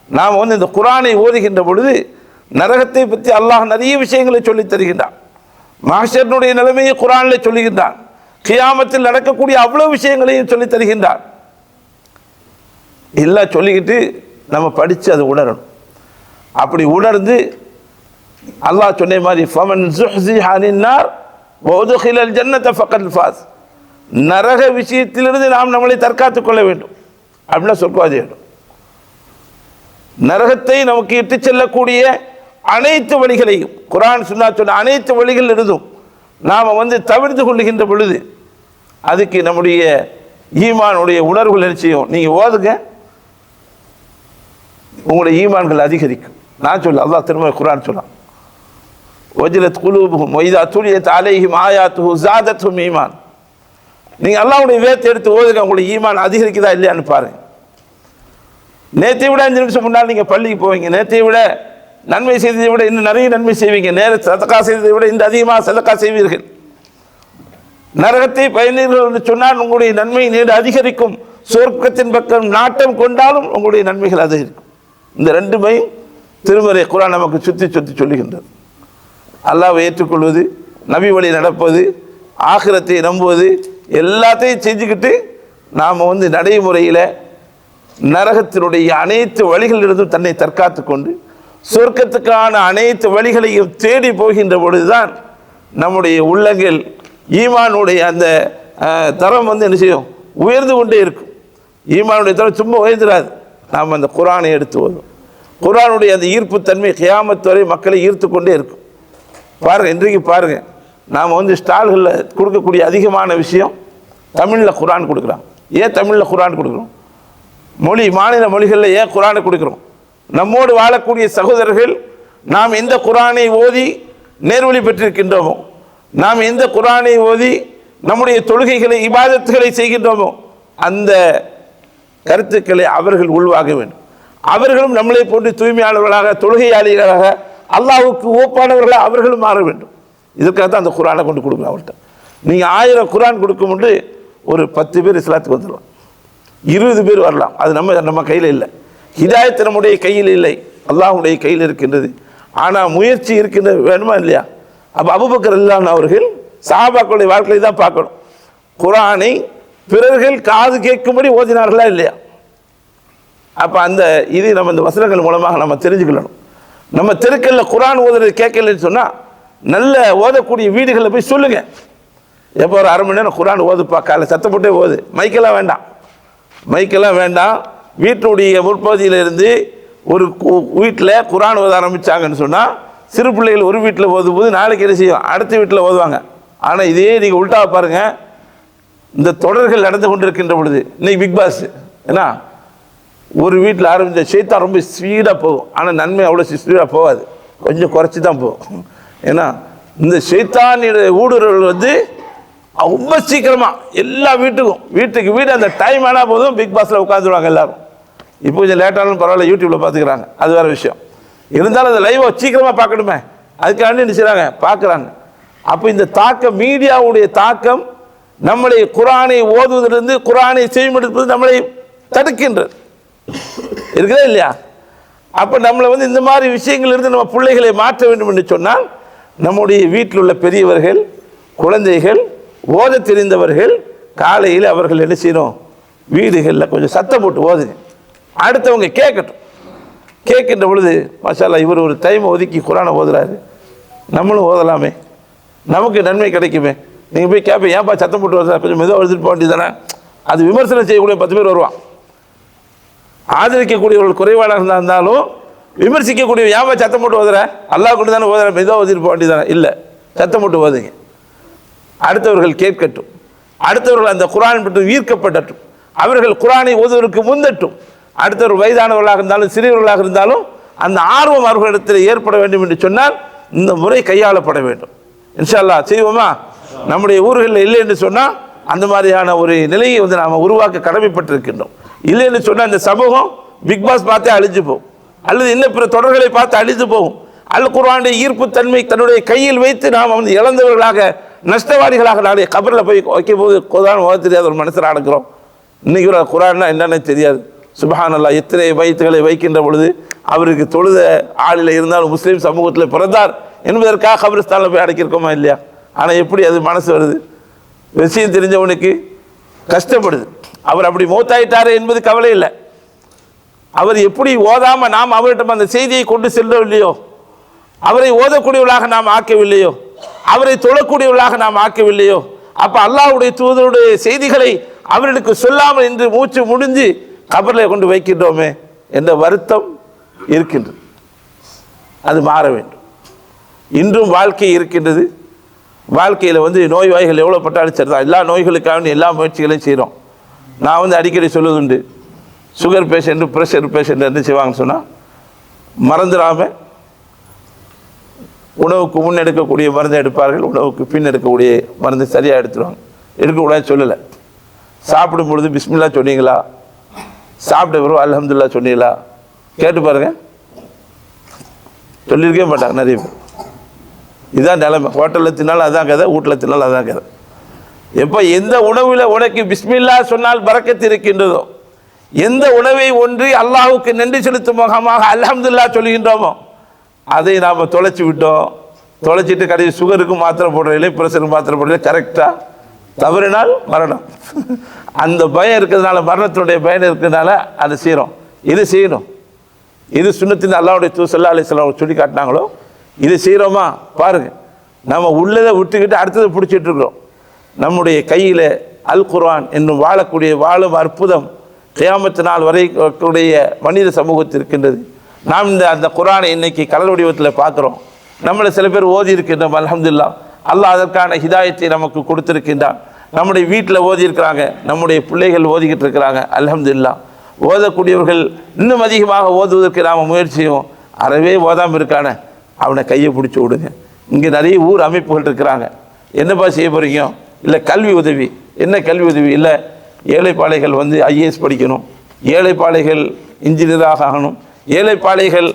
Speaker 2: நாம் இந்த குர்ஆனை ஓதுகின்ற பொழுது நரகத்தை பற்றி அல்லாஹ் நிறைய விஷயங்களை சொல்லித் தருகின்றான். மஹ்ஷருடைய நிலைமையை குர்ஆனில் சொல்லுகின்றான். கியாமத்தில் நடக்கக்கூடிய அவ்வளவு விஷயங்களையும் சொல்லித் தருகின்றான். எல்லாம் சொல்லிக்கிட்டு நம்ம படித்து அதை உணரணும். அப்படி உணர்ந்து அல்லாஹ் சொன்ன மாதிரி ஃபமன் ஸுஹ்ஸிஹ அனின் நார் வ உத்கிலல் ஜன்னத ஃபக்கத் ஃபாஸ், நரக விஷயத்திலிருந்து நாம் நம்மளை தற்காத்துக் கொள்ள வேண்டும். அப்படின்னா சொர்க்கவாதி வேண்டும். நரகத்தை நமக்கு இட்டு செல்லக்கூடிய அனைத்து வழிகளையும் குர்ஆன் சுன்னா சொன்ன அனைத்து வழிகள் இருந்தும் நாம் தவிர்த்து கொள்ளுகின்ற பொழுது அதுக்கு நம்முடைய ஈமானுடைய உணர்வுகள் என்ன செய்யும்? நீங்கள் ஓதுங்க, உங்களுடைய ஈமான்கள் அதிகரிக்கும். நான் சொல்ல அல்லாஹ் திரும்ப குர்ஆன் சொன்னான், வஜ்லத் குலூபுஹும் வ இதா துலியத் அலைஹிம் ஆயாத்துஹு ஸாதத்துஹும் ஈமான். நீங்கள் அல்லாஹ்வுடைய வேதத்தை எடுத்து ஓதுங்க, உங்களுடைய ஈமான் அதிகரிக்குதா இல்லையான்னு பாருங்க. நேற்றை விட 5 நிமிஷம் முன்னால் நீங்கள் பள்ளிக்கு போவீங்க, நேற்றை விட நன்மை செய்ததை விட இன்னும் நிறைய நன்மை செய்வீங்க, சதகா செய்ததை விட இந்த அதிகமாக சதகா செய்வீர்கள். நரகத்தை பயனீர்கள் என்று சொன்னால் உங்களுடைய நன்மை நீடு அதிகரிக்கும். சொர்க்கத்தின் பக்கம் நாட்டம் கொண்டாலும் உங்களுடைய நன்மைகள் அதிகரிக்கும். இந்த 2மே திருமறை குர்ஆன் நமக்கு சுற்றி சுற்றி சொல்லுகின்றது. அல்லாஹ்வை ஏற்றுக்கொள்வது, நபி வழி நடப்பது, ஆகிரத்தை நம்புவது, எல்லாத்தையும் செஞ்சுக்கிட்டு நாம் நடைமுறையில் நரகத்தினுடைய அனைத்து வழிகளிலிருந்தும் தன்னை தற்காத்து கொண்டு சொர்க்கத்துக்கான அனைத்து வழிகளையும் தேடி போகின்ற பொழுதுதான் நம்முடைய உள்ளங்கள் ஈமானுடைய அந்த தரம் என்ன செய்யும்? உயர்ந்து கொண்டே இருக்கும். ஈமானுடைய தரம் சும்மா உயர்ந்துடாது. நாம் அந்த குர்ஆனை எடுத்து ஓதும். குர்ஆனுடைய அந்த ஈர்ப்பு தன்மை கியாமத் வரை மக்களை ஈர்த்து கொண்டே இருக்கும். பாருங்கள், இன்றைக்கு பாருங்கள், நாம் ஸ்டால்களில் கொடுக்கக்கூடிய அதிகமான விஷயம் தமிழில் குர்ஆன் கொடுக்குறாங்க. ஏன் தமிழில் குர்ஆன் கொடுக்குறோம்? மாநில மொழிகளில் ஏன் குர்ஆனை கொடுக்குறோம்? நம்மோடு வாழக்கூடிய சகோதரர்கள் நாம் எந்த குர்ஆனை ஓதி நேர்வழி பெற்றிருக்கின்றோமோ, நாம் எந்த குர்ஆனை ஓதி நம்முடைய தொழுகைகளை இபாதத்துகளை செய்கின்றோமோ அந்த கருத்துக்களை அவர்கள் உள்வாங்க வேண்டும். அவர்களும் நம்மளை போன்று தூய்மையாளர்களாக, தொழுகையாளிகளாக, அல்லாஹ்வுக்கு ஓப்பானவர்களாக அவர்களும் மாற வேண்டும். இதற்காக தான் அந்த குர்ஆனை கொண்டு கொடுக்கணும். அவர்கிட்ட நீங்கள் 1000 குர்ஆன் கொடுக்கும்போது ஒரு 10 பேர் இஸ்லாத்துக்கு வந்துடலாம், 20 பேர் வரலாம். அது நம்ம கையில் இல்லை. ஹிதாயத் நம்முடைய கையில் இல்லை, அல்லாஹ்வுடைய கையில் இருக்கின்றது. ஆனால் முயற்சி இருக்கின்ற வேணுமா இல்லையா? அப்போ அபூபக்கர் ரலியல்லாஹு அவர்கள் சஹாபாக்களுடைய வாழ்க்கையை தான் பார்க்கணும். குர்ஆனை பிறர்கள் காது கேட்கும்படி ஓதினார்களா இல்லையா? அப்போ இது நம்ம இந்த வசனங்கள் மூலமாக நம்ம தெரிஞ்சுக்கணும். நம்ம தெருக்களில் குர்ஆன் ஓதுறது கேட்கலன்னு சொன்னால் நல்ல ஓதக்கூடிய வீடுகளில் போய் சொல்லுங்க, எப்போ ஒரு 1/2 மணி நேரம் குர்ஆன் ஓதுப்பா, காலைல சத்தம் போட்டே ஓது, மைக்கெல்லாம் வேண்டாம். வீட்டுடைய முற்பகுதியிலிருந்து ஒரு வீட்டில் குர்ஆன் ஓத ஆரம்பித்தாங்கன்னு சொன்னால் சிறு பிள்ளைகள் ஒரு வீட்டில் ஓதும்போது நாளைக்கு என்ன செய்யும், அடுத்த வீட்டில் ஓதுவாங்க. ஆனால் இதே நீங்கள் உள்டாவை பாருங்கள், இந்த தொடர்கள் நடந்து கொண்டு இருக்கின்ற பொழுது இன்னைக்கு பிக் பாஸ் ஏன்னா ஒரு வீட்டில் ஆரம்பித்த ஷைத்தான் ரொம்ப ஸ்பீடாக போகும். ஆனால் நன்மை அவ்வளோ ஸ்பீடாக போகாது, கொஞ்சம் குறைச்சி தான் போகும். ஏன்னா இந்த ஷைத்தானுடைய ஊடுருவல் ரொம்ப சீக்கிரமாக எல்லா வீட்டுக்கு வீடு அந்த டைம் ஆனால் போதும் பிக் பாஸில் உட்காந்துருவாங்க எல்லாரும். இப்போ கொஞ்சம் லேட்டாலும் பரவாயில்ல, யூடியூப்பில் பார்த்துக்கிறாங்க, அது வேறு விஷயம். இருந்தாலும் அந்த லைவை சீக்கிரமாக பார்க்கணுமே, அதுக்காண்டி என்ன செய்கிறாங்க, பார்க்குறாங்க. அப்போ இந்த தாக்கம், மீடியாவுடைய தாக்கம் நம்மளை குர்ஆனை ஓதுவதிலிருந்து, குர்ஆனை செய்யப்படுத்துவது நம்மளை தடுக்கின்றது, இருக்குதா இல்லையா? அப்போ நம்மளை இந்த மாதிரி விஷயங்களிலிருந்து நம்ம பிள்ளைகளை மாற்ற வேண்டும் என்று சொன்னால் நம்முடைய வீட்டில் உள்ள பெரியவர்கள், குழந்தைகள், ஓத தெரிந்தவர்கள் காலையில் அவர்கள் என்ன செய்யணும், வீடுகளில் கொஞ்சம் சத்தம் போட்டு ஓதுங்க, அடுத்தவங்க கேட்கட்டும். கேட்கின்ற பொழுது மாஷா அல்லாஹ் இவர் ஒரு டைம் ஒதுக்கி குர்ஆனை ஓதுறாரு, நம்மளும் ஓதலாமே, நமக்கு நன்மை கிடைக்குமே. நீங்கள் போய் கேட்பேன், ஏன்பா சத்தம் போட்டு வருதா, கொஞ்சம் மெதுவாக எழுதிட்டு போக வேண்டியதானே. அது விமர்சனம் செய்யக்கூடிய 10 பேர் வருவான். ஆதரிக்கக்கூடியவர்கள் குறைவாக இருந்தாலும் விமர்சிக்கக்கூடிய, ஏன்பா சத்தம் போட்டு ஓதுற, அல்லாஹ் கொண்டு தானே ஓதுற, மெதுவாக ஓதிட்டு போக வேண்டியதானே. இல்லை, சத்தம் போட்டு ஓதுங்க, அடுத்தவர்கள் கேட்கட்டும், அடுத்தவர்கள் அந்த குர்ஆன் பற்றி ஈர்க்கப்படட்டும், அவர்கள் குர்ஆனை ஓதுவதற்கு முந்தட்டும். அடுத்தவர்கள் வயதானவர்களாக இருந்தாலும் சிறியவர்களாக இருந்தாலும் அந்த ஆர்வம் அவர்களிடத்தில் ஏற்பட வேண்டும் என்று சொன்னால் இந்த முறை கையாளப்பட வேண்டும். இன்ஷா அல்லாஹ் செய்வோமா? நம்முடைய ஊர்களில் இல்லை என்று சொன்னால் அந்த மாதிரியான ஒரு நிலையை நாம் உருவாக்க கடமைப்பட்டிருக்கின்றோம். இல்லை என்று சொன்னால் இந்த சமூகம் பிக் பாஸ் பார்த்தே அழிஞ்சு போகும், அல்லது இன்னும் பிற தொடர்களை பார்த்து அழிந்து போகும். அல் குர்ஆனுடைய ஈர்ப்பு தன்மை தன்னுடைய கையில் வைத்து நாம் இழந்தவர்களாக, நஷ்டவாதிகளாக நாளைய கபரில் போய் வைக்கும் போது குர்ஆன் ஓத தெரியாத ஒரு மனுஷராக நடக்கிறோம். இன்றைக்கி ஒரு குர்ஆன்னா என்னென்னு தெரியாது. சுப்ஹானல்லாஹ், எத்தனை பைத்துகளை வைக்கின்ற பொழுது அவருக்கு தொழுத ஆளில் இருந்தாலும் முஸ்லீம் சமூகத்தில் பிறந்தார் என்பதற்காக கபிரிஸ்தானில் போய் அடைக்கிருக்கோமா இல்லையா? ஆனால் எப்படி அது மனசு வருது, விஷயம் தெரிஞ்சவனுக்கு கஷ்டப்படுது. அவர் அப்படி மௌத்தாயிட்டாரு என்பது கவலை இல்லை, அவர் எப்படி ஓதாமல் நாம் அவர்கிட்ட அந்த செய்தியை கொண்டு செல்லவில்லையோ, அவரை ஓதக்கூடியவர்களாக நாம் ஆக்கவில்லையோ, அவரை தொழக்கூடியவர்களாக நாம் ஆக்கவில்லையோ, அப்போ அல்லாஹ்வுடைய தூதருடைய செய்திகளை அவர்களுக்கு சொல்லாமல் இன்று மூச்சு முடிஞ்சு கபரில் கொண்டு வைக்கின்றோமே என்ற வருத்தம் இருக்கின்றது. அது மாற வேண்டும். இன்றும் வாழ்க்கை இருக்கின்றது. வாழ்க்கையில் நோய்வாய்கள் எவ்வளோ பட்டாலும் சரி தான், எல்லா நோய்களுக்காக எல்லா முயற்சிகளையும் செய்கிறோம். நான் அடிக்கடி சொல்லுதுண்டு, சுகர் பேஷண்ட்டு, ப்ரெஷர் பேஷண்ட் என்ன செய்வாங்கன்னு சொன்னால் மறந்துடாமல் உணவுக்கு முன் எடுக்கக்கூடிய மருந்தை எடுப்பார்கள், உணவுக்கு பின் எடுக்கக்கூடிய மருந்து சரியாக எடுத்துருவாங்க. எடுக்கக்கூடாதுன்னு சொல்லலை. சாப்பிடும் பொழுது பிஸ்மில்லா சொன்னீங்களா, சாப்பிட்ட பிறகு அல்ஹம்துலில்லாஹ் சொன்னீங்களா, கேட்டு பாருங்கள், சொல்லியிருக்கவே மாட்டாங்க நிறைய பேர். இதுதான் நிலைமை. ஹோட்டலில் தின்னாலும் அதான் கதை, வீட்டில் தின்னாலும் அதான் கதை. எப்போ எந்த உணவில் உனக்கு பிஸ்மில்லா சொன்னால் பரக்கத்து இருக்கின்றதோ, எந்த உணவை ஒன்றி அல்லாஹ்வுக்கு நன்றி செலுத்தும் முகமாக அல்ஹம்துலில்லாஹ் சொல்கின்றோமோ அதை நாம் தொலைச்சி விட்டோம். தொலைச்சிட்டு கடைசி சுகருக்கு மாத்திரை போடுறதில்லை, ப்ரெஷருக்கு மாத்திரை போடுறதில்லை. கரெக்டாக தவறினால் மரணம். அந்த பயம் இருக்கிறதுனால, மரணத்தினுடைய பயம் இருக்கிறதுனால அதை செய்கிறோம். இது செய்யணும். இது சுன்னத்தின் அல்லாஹ்வுடைய தூதர் ஸல்லல்லாஹு அலைஹி வஸல்லம் சொல்லி காட்டினாங்களோ இது செய்கிறோமா பாருங்கள். நம்ம உள்ளதை விட்டுக்கிட்டு அடுத்ததை பிடிச்சிட்டு இருக்கிறோம். நம்முடைய கையில் அல் குர்ஆன் என்னும் வாழும் அற்புதம் கியாமத்து நாள் வரை கூடிய மனித சமூகத்தில் இருக்கின்றது. நாம் அந்த குர்ஆனை இன்னைக்கு கலர் வடிவத்தில் பார்க்குறோம். நம்மளை சில பேர் ஓதி இருக்கின்றோம். அல்ஹம்துலில்லாஹ், அல்லாஹ் அதற்கான ஹிதாயத்தை நமக்கு கொடுத்திருக்கின்றான். நம்முடைய வீட்டில் ஓதி இருக்கிறாங்க, நம்முடைய பிள்ளைகள் ஓதிக்கிட்டு இருக்கிறாங்க. அல்ஹம்துலில்லாஹ். ஓதக்கூடியவர்கள் இன்னும் அதிகமாக ஓதுவதற்கு நாம் முயற்சியும். அறவே ஓதாமல் இருக்கானே அவனை கையை பிடிச்சி விடுங்க. இங்கே நிறைய ஊர் அமைப்புகள் இருக்கிறாங்க. என்னப்பா செய்ய போகிறீங்க? இல்லை கல்வி உதவி. என்ன கல்வி உதவி? இல்லை ஏழைப்பாளைகள் வந்து ஐஏஎஸ் படிக்கணும், ஏழைப்பாளைகள் இன்ஜினியராக ஆகணும், ஏழைப்பாளைகள்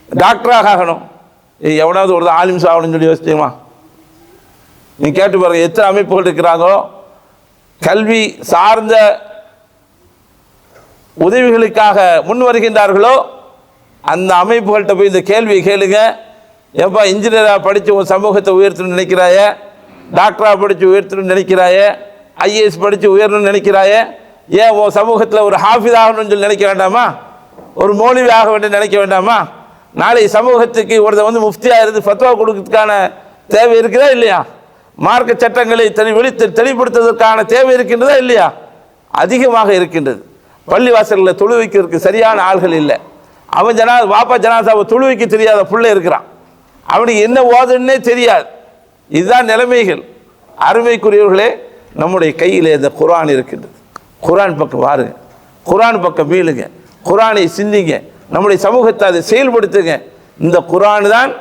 Speaker 2: டாக்டராக ஆகணும். எவனாவது ஒரு ஆலிம்ஸ் ஆகணும்னு சொல்லி யோசிச்சுமா? நீ கேட்டு பாருங்க, எத்தனை அமைப்புகள் இருக்கிறாங்களோ கல்வி சார்ந்த உதவிகளுக்காக முன் வருகின்றார்களோ அந்த அமைப்புகள்கிட்ட போய் இந்த கேள்வியை கேளுங்க. எப்போ இன்ஜினியராக படித்து உன் சமூகத்தை உயர்த்தணும்னு நினைக்கிறாய, டாக்டராக படித்து உயர்த்தணும்னு நினைக்கிறாய, ஐஏஎஸ் படித்து உயரணும்னு நினைக்கிறாய, ஏன் உன் சமூகத்தில் ஒரு ஹாஃபிஸ் ஆகணும்னு சொல்லி நினைக்க வேண்டாமா? ஒரு மௌலவி ஆக வேண்டும் நினைக்க வேண்டாமா? நாளை சமூகத்துக்கு ஒருத்தர் வந்து முஃப்தியாக இருந்து ஃபத்வா கொடுக்கறதுக்கான தேவை இருக்குதா இல்லையா? மார்க்க சட்டங்களை தெளிவுபடுத்துவதற்கான தேவை இருக்கின்றதா இல்லையா? அதிகமாக இருக்கின்றது. பள்ளிவாசல்களில் தொழு வைக்கிறதுக்கு சரியான ஆள்கள் இல்லை. அவன் வாப்பா ஜனாசாவை தொழு வைக்க தெரியாத பிள்ளை இருக்கிறான். அவனுக்கு என்ன ஓதுன்னே தெரியாது. இதுதான் நிலைமைகள். அருமைக்குரியவர்களே, நம்முடைய கையில் இந்த குர்ஆன் இருக்கின்றது. குர்ஆன் பக்கம் வாருங்க, குர்ஆன் பக்கம் மீளுங்க, குர்ஆனை சிந்திங்க, நம்முடைய சமூகத்தை அதை செயல்படுத்துங்க. இந்த குர்ஆன் தான்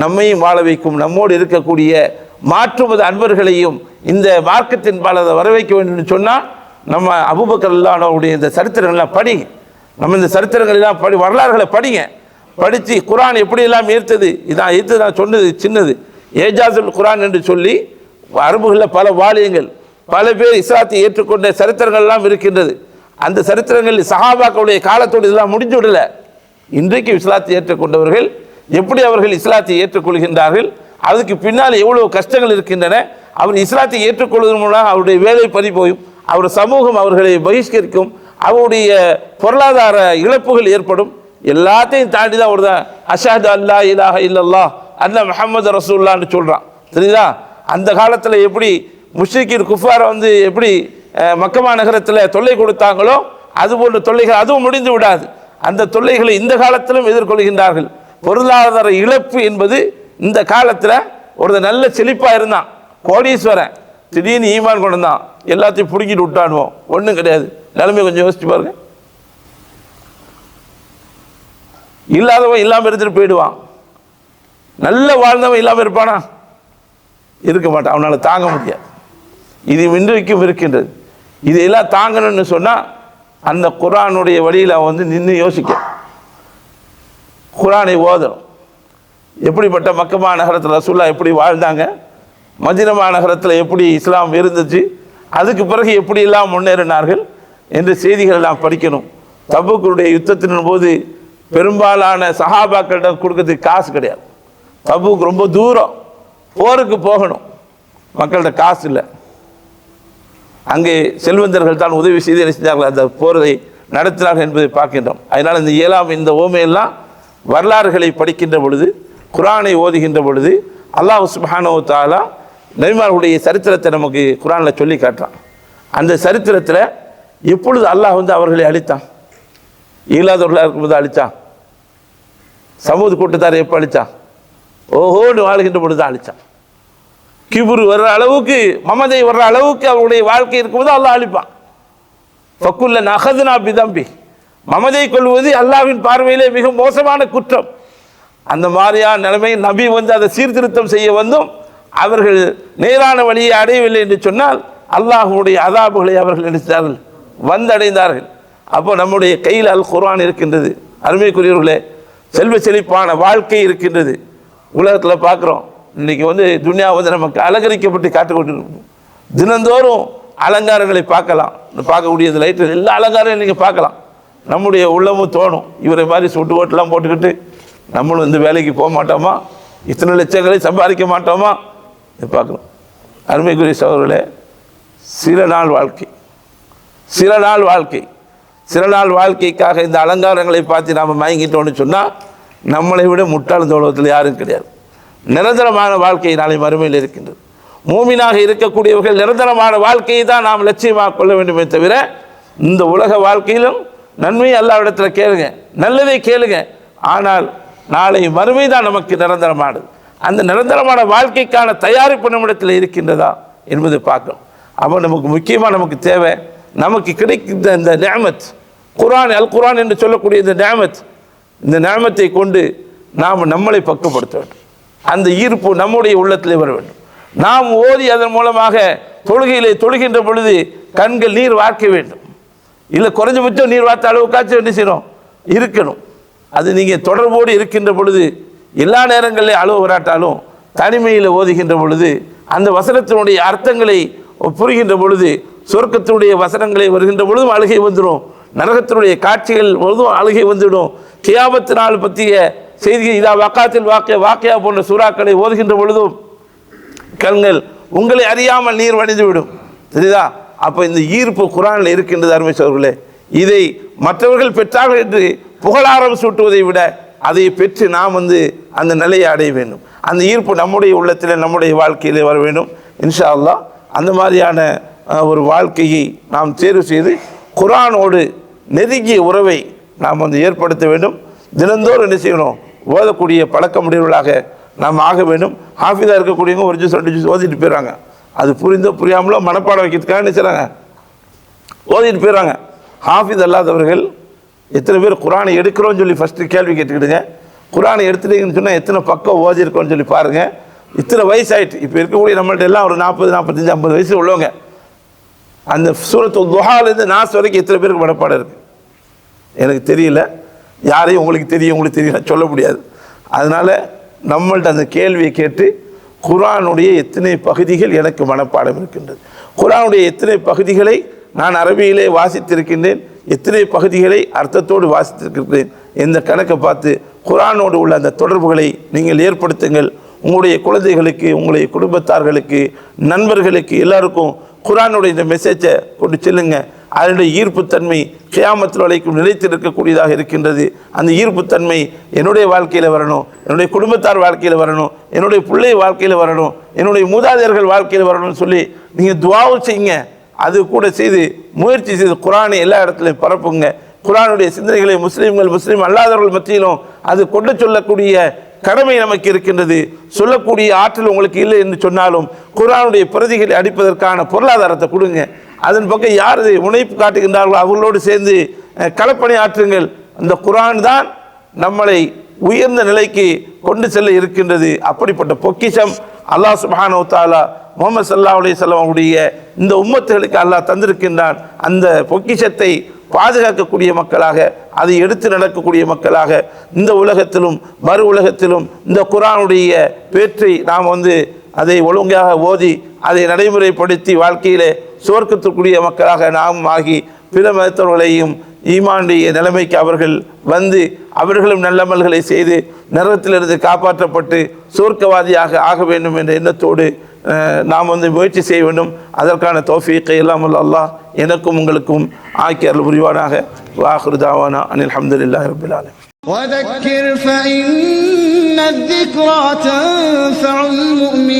Speaker 2: நம்மையும் வாழ வைக்கும். நம்மோடு இருக்கக்கூடிய மாற்றுமத அன்பர்களையும் இந்த மார்க்கத்தின் பாலத்தை வர வைக்க வேண்டும் என்று சொன்னால் நம்ம அபூபக்கர் ரலியல்லாஹு இந்த சரித்திரங்கள்லாம் படிங்க. நம்ம இந்த சரித்திரங்களெல்லாம் வரலாறுகளை படிங்க. படித்து குர்ஆன் எப்படியெல்லாம் ஈர்த்தது. இதான் ஈர்த்து நான் சொன்னது சின்னது. ஏஜாசுல் குர்ஆன் என்று சொல்லி அரபுகளில் பல வாலியங்கள், பல பேர் இஸ்லாத்தை ஏற்றுக்கொண்ட சரித்திரங்கள்லாம் இருக்கின்றது. அந்த சரித்திரங்கள் சஹாபாக்களுடைய காலத்தோடு இதெல்லாம் முடிஞ்சு விடல. இன்றைக்கு இஸ்லாத்தை ஏற்றுக்கொண்டவர்கள் எப்படி அவர்கள் இஸ்லாத்தை ஏற்றுக்கொள்கின்றார்கள், அதுக்கு பின்னால் எவ்வளவு கஷ்டங்கள் இருக்கின்றன. அவர் இஸ்லாத்தை ஏற்றுக்கொள்வதன் மூலம் அவருடைய வேலை பறிபோயும், அவர் சமூகம் அவர்களை பகிஷ்கரிக்கும், அவருடைய பொருளாதார இழப்புகள் ஏற்படும். எல்லாத்தையும் தாண்டி தான் ஒரு அஷ்ஹது அல்லா இலாஹ இல்லல்லாஹ் அன்ன முஹம்மது ரசூலுல்லாஹ்னு சொல்கிறான். தெரியுதா? அந்த காலத்தில் எப்படி முஷ்ரிக்கீன் குஃபாரை வந்து எப்படி மக்கமா நகரத்தில் தொல்லை கொடுத்தாங்களோ அதுபோன்ற தொல்லைகள் அதுவும் முடிந்து விடாது. அந்த தொல்லைகளை இந்த காலத்திலும் எதிர்கொள்கின்றார்கள். பொருளாதார இழப்பு என்பது இந்த காலத்தில் ஒரு நல்ல செழிப்பாக இருந்தான், கோடீஸ்வரன், திடீர்னு ஈமான் கொண்டு தான் எல்லாத்தையும் பிடுங்கிட்டு விட்டானுவோம். ஒன்றும் கிடையாது. நிலைமை கொஞ்சம் யோசிச்சு பாருங்க. இல்லாதவன் இல்லாமல் இருந்துட்டு போயிடுவான். நல்ல வாழ்ந்தவன் இல்லாமல் இருப்பானா? இருக்க மாட்டான். அவனால் தாங்க முடியாது. இது இன்றைக்கும் இருக்கின்றது. இதையெல்லாம் தாங்கணும்னு சொன்னால் அந்த குர்ஆனுடைய வழியில் அவன் வந்து நின்று யோசிக்க, குர்ஆனை ஓதணும். எப்படிப்பட்ட மக்கமா நகரத்தில் ரசூலுல்லாஹ் எப்படி வாழ்ந்தாங்க, மதீனா நகரத்தில் எப்படி இஸ்லாம் இருந்துச்சு, அதுக்கு பிறகு எப்படியெல்லாம் முன்னேறினார்கள் என்ற செய்திகள் எல்லாம் படிக்கணும். தபூக்குடைய யுத்தத்தின் போது பெரும்பாலான சஹாபாக்களிடம் கொடுக்கறதுக்கு காசு கிடையாது. தபூக் ரொம்ப தூரம், போருக்கு போகணும், மக்கள்கிட்ட காசு இல்லை. அங்கே செல்வந்தர்கள் தான் உதவி செய்து செஞ்சார்கள், அந்த போரை நடத்தினார்கள் என்பதை பார்க்கின்றோம். அதனால் இந்த இந்த ஓமையெல்லாம் வரலாறுகளை படிக்கின்ற பொழுது, குர்ஆனை ஓதுகின்ற பொழுது அல்லாஹ் சுப்ஹானஹு வ தஆலா நபிமார்களுடைய சரித்திரத்தை நமக்கு குர்ஆனில் சொல்லி காட்டுறான். அந்த சரித்திரத்தில் எப்பொழுது அல்லாஹ் வந்து அவர்களை அழித்தான்? இயலாதவர்களாக இருக்கும்போது அழித்தான். சமூக கூட்டத்தாரை எப்போ அழித்தான்? ஓஹோன்னு வாழ்கின்ற பொழுது தான் அழித்தான். கிபுரு வர்ற அளவுக்கு, மமதை வர்ற அளவுக்கு அவருடைய வாழ்க்கை இருக்கும்போது அல்லாஹ் அழிப்பான். ஃபக்குல்லன் அஹதுனா பிதம்பி, மமதை கொள்வது அல்லாஹ்வின் பார்வையிலே மிக மோசமான குற்றம். அந்த மாதிரியான நிலைமை நபி வந்து அதை சீர்திருத்தம் செய்ய வந்தும் அவர்கள் நேரான வழியை அடையவில்லை என்று சொன்னால் அல்லாஹ்வுடைய அதாபுகளை அவர்கள் நினைத்தார்கள், வந்தடைந்தார்கள். அப்போ நம்முடைய கையில் அல் குர்ஆன் இருக்கின்றது. அருமைக்குரியவர்களே, செல்வ செழிப்பான வாழ்க்கை இருக்கின்றது. உலகத்தில் பார்க்குறோம், இன்றைக்கி வந்து துன்யா வந்து நமக்கு அலங்கரிக்கப்பட்டு காட்டுக்கொண்டிருக்கும். தினந்தோறும் அலங்காரங்களை பார்க்கலாம். பார்க்கக்கூடிய லைட்டு எல்லா அலங்காரங்களும் நீங்கள் பார்க்கலாம். நம்முடைய உள்ளமும் தோணும், இவரை மாதிரி சுட்டு ஓட்டெல்லாம் போட்டுக்கிட்டு நம்மளும் இந்த வேலைக்கு போக மாட்டோமா, இத்தனை லட்சங்களை சம்பாதிக்க மாட்டோமா பார்க்கலாம். அருமைக்குரிய சகோதரர்களே, சில நாள் வாழ்க்கை, சில நாள் வாழ்க்கைக்காக இந்த அலங்காரங்களை பார்த்து நாம் மயங்கிட்டோன்னு சொன்னால் நம்மளை விட முட்டாள் இந்த உலகத்தில் யாரும் கிடையாது. நிரந்தரமான வாழ்க்கை நாளை மறுமையில் இருக்கின்றது. மூமினாக இருக்கக்கூடியவர்கள் நிரந்தரமான வாழ்க்கையை தான் நாம் லட்சியமாக கொள்ள வேண்டுமே தவிர இந்த உலக வாழ்க்கையிலும் நன்மையை அல்லாஹ்விடத்தில் கேளுங்க, நல்லதை கேளுங்க. ஆனால் நாளை மறுமை தான் நமக்கு நிரந்தரமானது. அந்த நிரந்தரமான வாழ்க்கைக்கான தயாரிப்பு நம்மிடத்தில் இருக்கின்றதா என்பதை பார்க்கணும். அப்போ நமக்கு முக்கியமாக நமக்கு தேவை, நமக்கு கிடைக்கின்ற இந்த நிஅமத், குர்ஆன் அல் குர்ஆன் என்று சொல்லக்கூடிய இந்த நிஅமத்தை கொண்டு நாம் நம்மளை பக்குவப்படுத்த வேண்டும். அந்த ஈர்ப்பு நம்முடைய உள்ளத்திலே வர வேண்டும். நாம் ஓதி அதன் மூலமாக தொழுகையிலே தொழுகின்ற பொழுது கண்கள் நீர் வார்க்க வேண்டும். இல்லை குறைஞ்சபட்சம் நீர் வார்த்த அளவுக்காச்சும் என்ன செய்யணும், இருக்கணும். அது நீங்கள் தொடர்போடு இருக்கின்ற பொழுது எல்லா நேரங்களிலே அளவு வராட்டாலும் தனிமையில் ஓதுகின்ற பொழுது அந்த வசனத்தினுடைய அர்த்தங்களை புரிகின்ற பொழுது சொர்க்கத்தினுடைய வசனங்களை வருகின்ற பொழுதும் அழுகை வந்துடும், நரகத்தினுடைய காட்சிகள் பொழுதும் அழுகை வந்துவிடும். கியாமத்து நாள் பற்றிய செய்தியை இதா வக்காத்தில் வாக்கியா போன்ற சூறாக்களை ஓதுகின்ற பொழுதும் கண்கள் உங்களை அறியாமல் நீர் வடிந்துவிடும். சரிதா? அப்போ இந்த ஈர்ப்பு குர்ஆனில் இருக்கின்றது அருமை சகோதரர்களே. இதை மற்றவர்கள் பெற்றார்கள் என்று புகழாரம் சூட்டுவதை விட அதை பெற்று நாம் அந்த நிலையை அடைய வேண்டும். அந்த ஈர்ப்பு நம்முடைய உள்ளத்தில் நம்முடைய வாழ்க்கையிலே வர வேண்டும். இன்ஷா அல்லாஹ் அந்த மாதிரியான ஒரு வாழ்க்கையை நாம் தேர்வு செய்து குர்ஆனோடு நெருங்கிய உறவை நாம் ஏற்படுத்த வேண்டும். தினந்தோறும் என்ன செய்யணும், ஓதக்கூடிய பழக்கமுடையவர்களாக நாம் ஆக வேண்டும். ஹாஃபிதாக இருக்கக்கூடியவங்க ஒரு ஜூஸ் 2 ஜூஸ் ஓதிட்டு போயிடுறாங்க. அது புரிந்தோ புரியாமலோ மனப்பாடம் வைக்கிறதுக்காக என்ன செய்கிறாங்க, ஓதிட்டு போயிடுறாங்க. ஹாஃபிஸ் அல்லாதவர்கள் எத்தனை பேர் குர்ஆனை எடுக்கிறோன்னு சொல்லி ஃபஸ்ட்டு கேள்வி கேட்டுக்கிடுங்க. குர்ஆனை எடுத்துட்டீங்கன்னு சொன்னால் எத்தனை பக்கம் ஓதிருக்கோன்னு சொல்லி பாருங்கள். இத்தனை வயசாயிட்டு இப்போ இருக்கக்கூடிய நம்மள்ட்ட எல்லாம் ஒரு 40, 45, 50 வயசு உள்ளவங்க அந்த சூரத்துல் துஹாலேருந்து நாஸ் வரைக்கும் எத்தனை பேருக்கு மனப்பாடம் இருக்குது எனக்கு தெரியல. யாரையும் உங்களுக்கு தெரியும் உங்களுக்கு தெரியல சொல்ல முடியாது. அதனால் நம்மள்ட்ட அந்த கேள்வியை கேட்டு குர்ஆனுடைய எத்தனை பகுதிகள் எனக்கு மனப்பாடம் இருக்கின்றது, குர்ஆனுடைய எத்தனை பகுதிகளை நான் அரபியிலே வாசித்திருக்கின்றேன், எத்தனை பகுதிகளை அர்த்தத்தோடு வாசித்திருக்கின்றேன், இந்த கணக்கை பார்த்து குர்ஆனோடு உள்ள அந்த தொடர்புகளை நீங்கள் ஏற்படுத்துங்கள். உங்களுடைய குழந்தைகளுக்கு, உங்களுடைய குடும்பத்தார்களுக்கு, நண்பர்களுக்கு எல்லாருக்கும் குர்ஆனுடைய இந்த மெசேஜை கொண்டு செல்லுங்க. அதனுடைய ஈர்ப்புத்தன்மை கியாமத்தில் வரைக்கும் நிலைத்திருக்கக்கூடியதாக இருக்கின்றது. அந்த ஈர்ப்புத்தன்மை என்னுடைய வாழ்க்கையில் வரணும், என்னுடைய குடும்பத்தார் வாழ்க்கையில் வரணும், என்னுடைய பிள்ளை வாழ்க்கையில் வரணும், என்னுடைய மூதாதையர்கள் வாழ்க்கையில் வரணும்னு சொல்லி நீங்கள் துஆவும் செய்யுங்க. அது கூட செய்து முயற்சி செய்து குர்ஆனை எல்லா இடத்துலையும் பரப்புங்க. குர்ஆனுடைய சிந்தனைகளை முஸ்லீம் அல்லாதவர்கள் மத்தியிலும் அது கொண்டு சொல்லக்கூடிய கடமை நமக்கு இருக்கின்றது. சொல்லக்கூடிய ஆற்றல் உங்களுக்கு இல்லை என்று சொன்னாலும் குர்ஆனுடைய பிரதிகளை அடிப்பதற்கான பொருளாதாரத்தை கொடுங்க. அதன் பக்கம் யார் முனைப்பு காட்டுகின்றார்களோ அவர்களோடு சேர்ந்து களப்பணி ஆற்றுங்கள். அந்த குர்ஆன் தான் நம்மளை உயர்ந்த நிலைக்கு கொண்டு செல்ல இருக்கின்றது. அப்படிப்பட்ட பொக்கிஷம் அல்லாஹ் சுப்ஹானஹு வ தஆலா முஹம்மது ஸல்லல்லாஹு அலைஹி வஸல்லம் அவருடைய இந்த உம்மத்துகளுக்கு அல்லாஹ் தந்திருக்கின்றான். அந்த பொக்கிஷத்தை பாதுகாக்கக்கூடிய மக்களாக, அதை எடுத்து நடக்கக்கூடிய மக்களாக இந்த உலகத்திலும் மறு உலகத்திலும் இந்த குர்ஆனுடைய பேற்றை நாம் அதை ஒழுங்காக ஓதி அதை நடைமுறைப்படுத்தி வாழ்க்கையிலே சுவர்க்கத்துக்குரிய மக்களாக நாம் ஆகி பிற மதத்தவர்களையும் ஈமானுடைய நிலைமைக்கு அவர்கள் அவர்களும் நல்லமல்களை செய்து நரகத்திலிருந்து காப்பாற்றப்பட்டு சுவர்க்கவாதியாக ஆக வேண்டும் என்ற எண்ணத்தோடு நாம் முயற்சி செய்ய வேண்டும். அதற்கான தௌஃபீக்கை எல்லாம் அல்லாஹ் எனக்கும் உங்களுக்கும் ஆக்கி அருள் புரிவானாக. வாஹிரு தாவானா அனில் ஹம்துலில்லாஹி ரப்பில் ஆலமீன்.
Speaker 1: وذكر فإن الذكرى تنفع المؤمنين.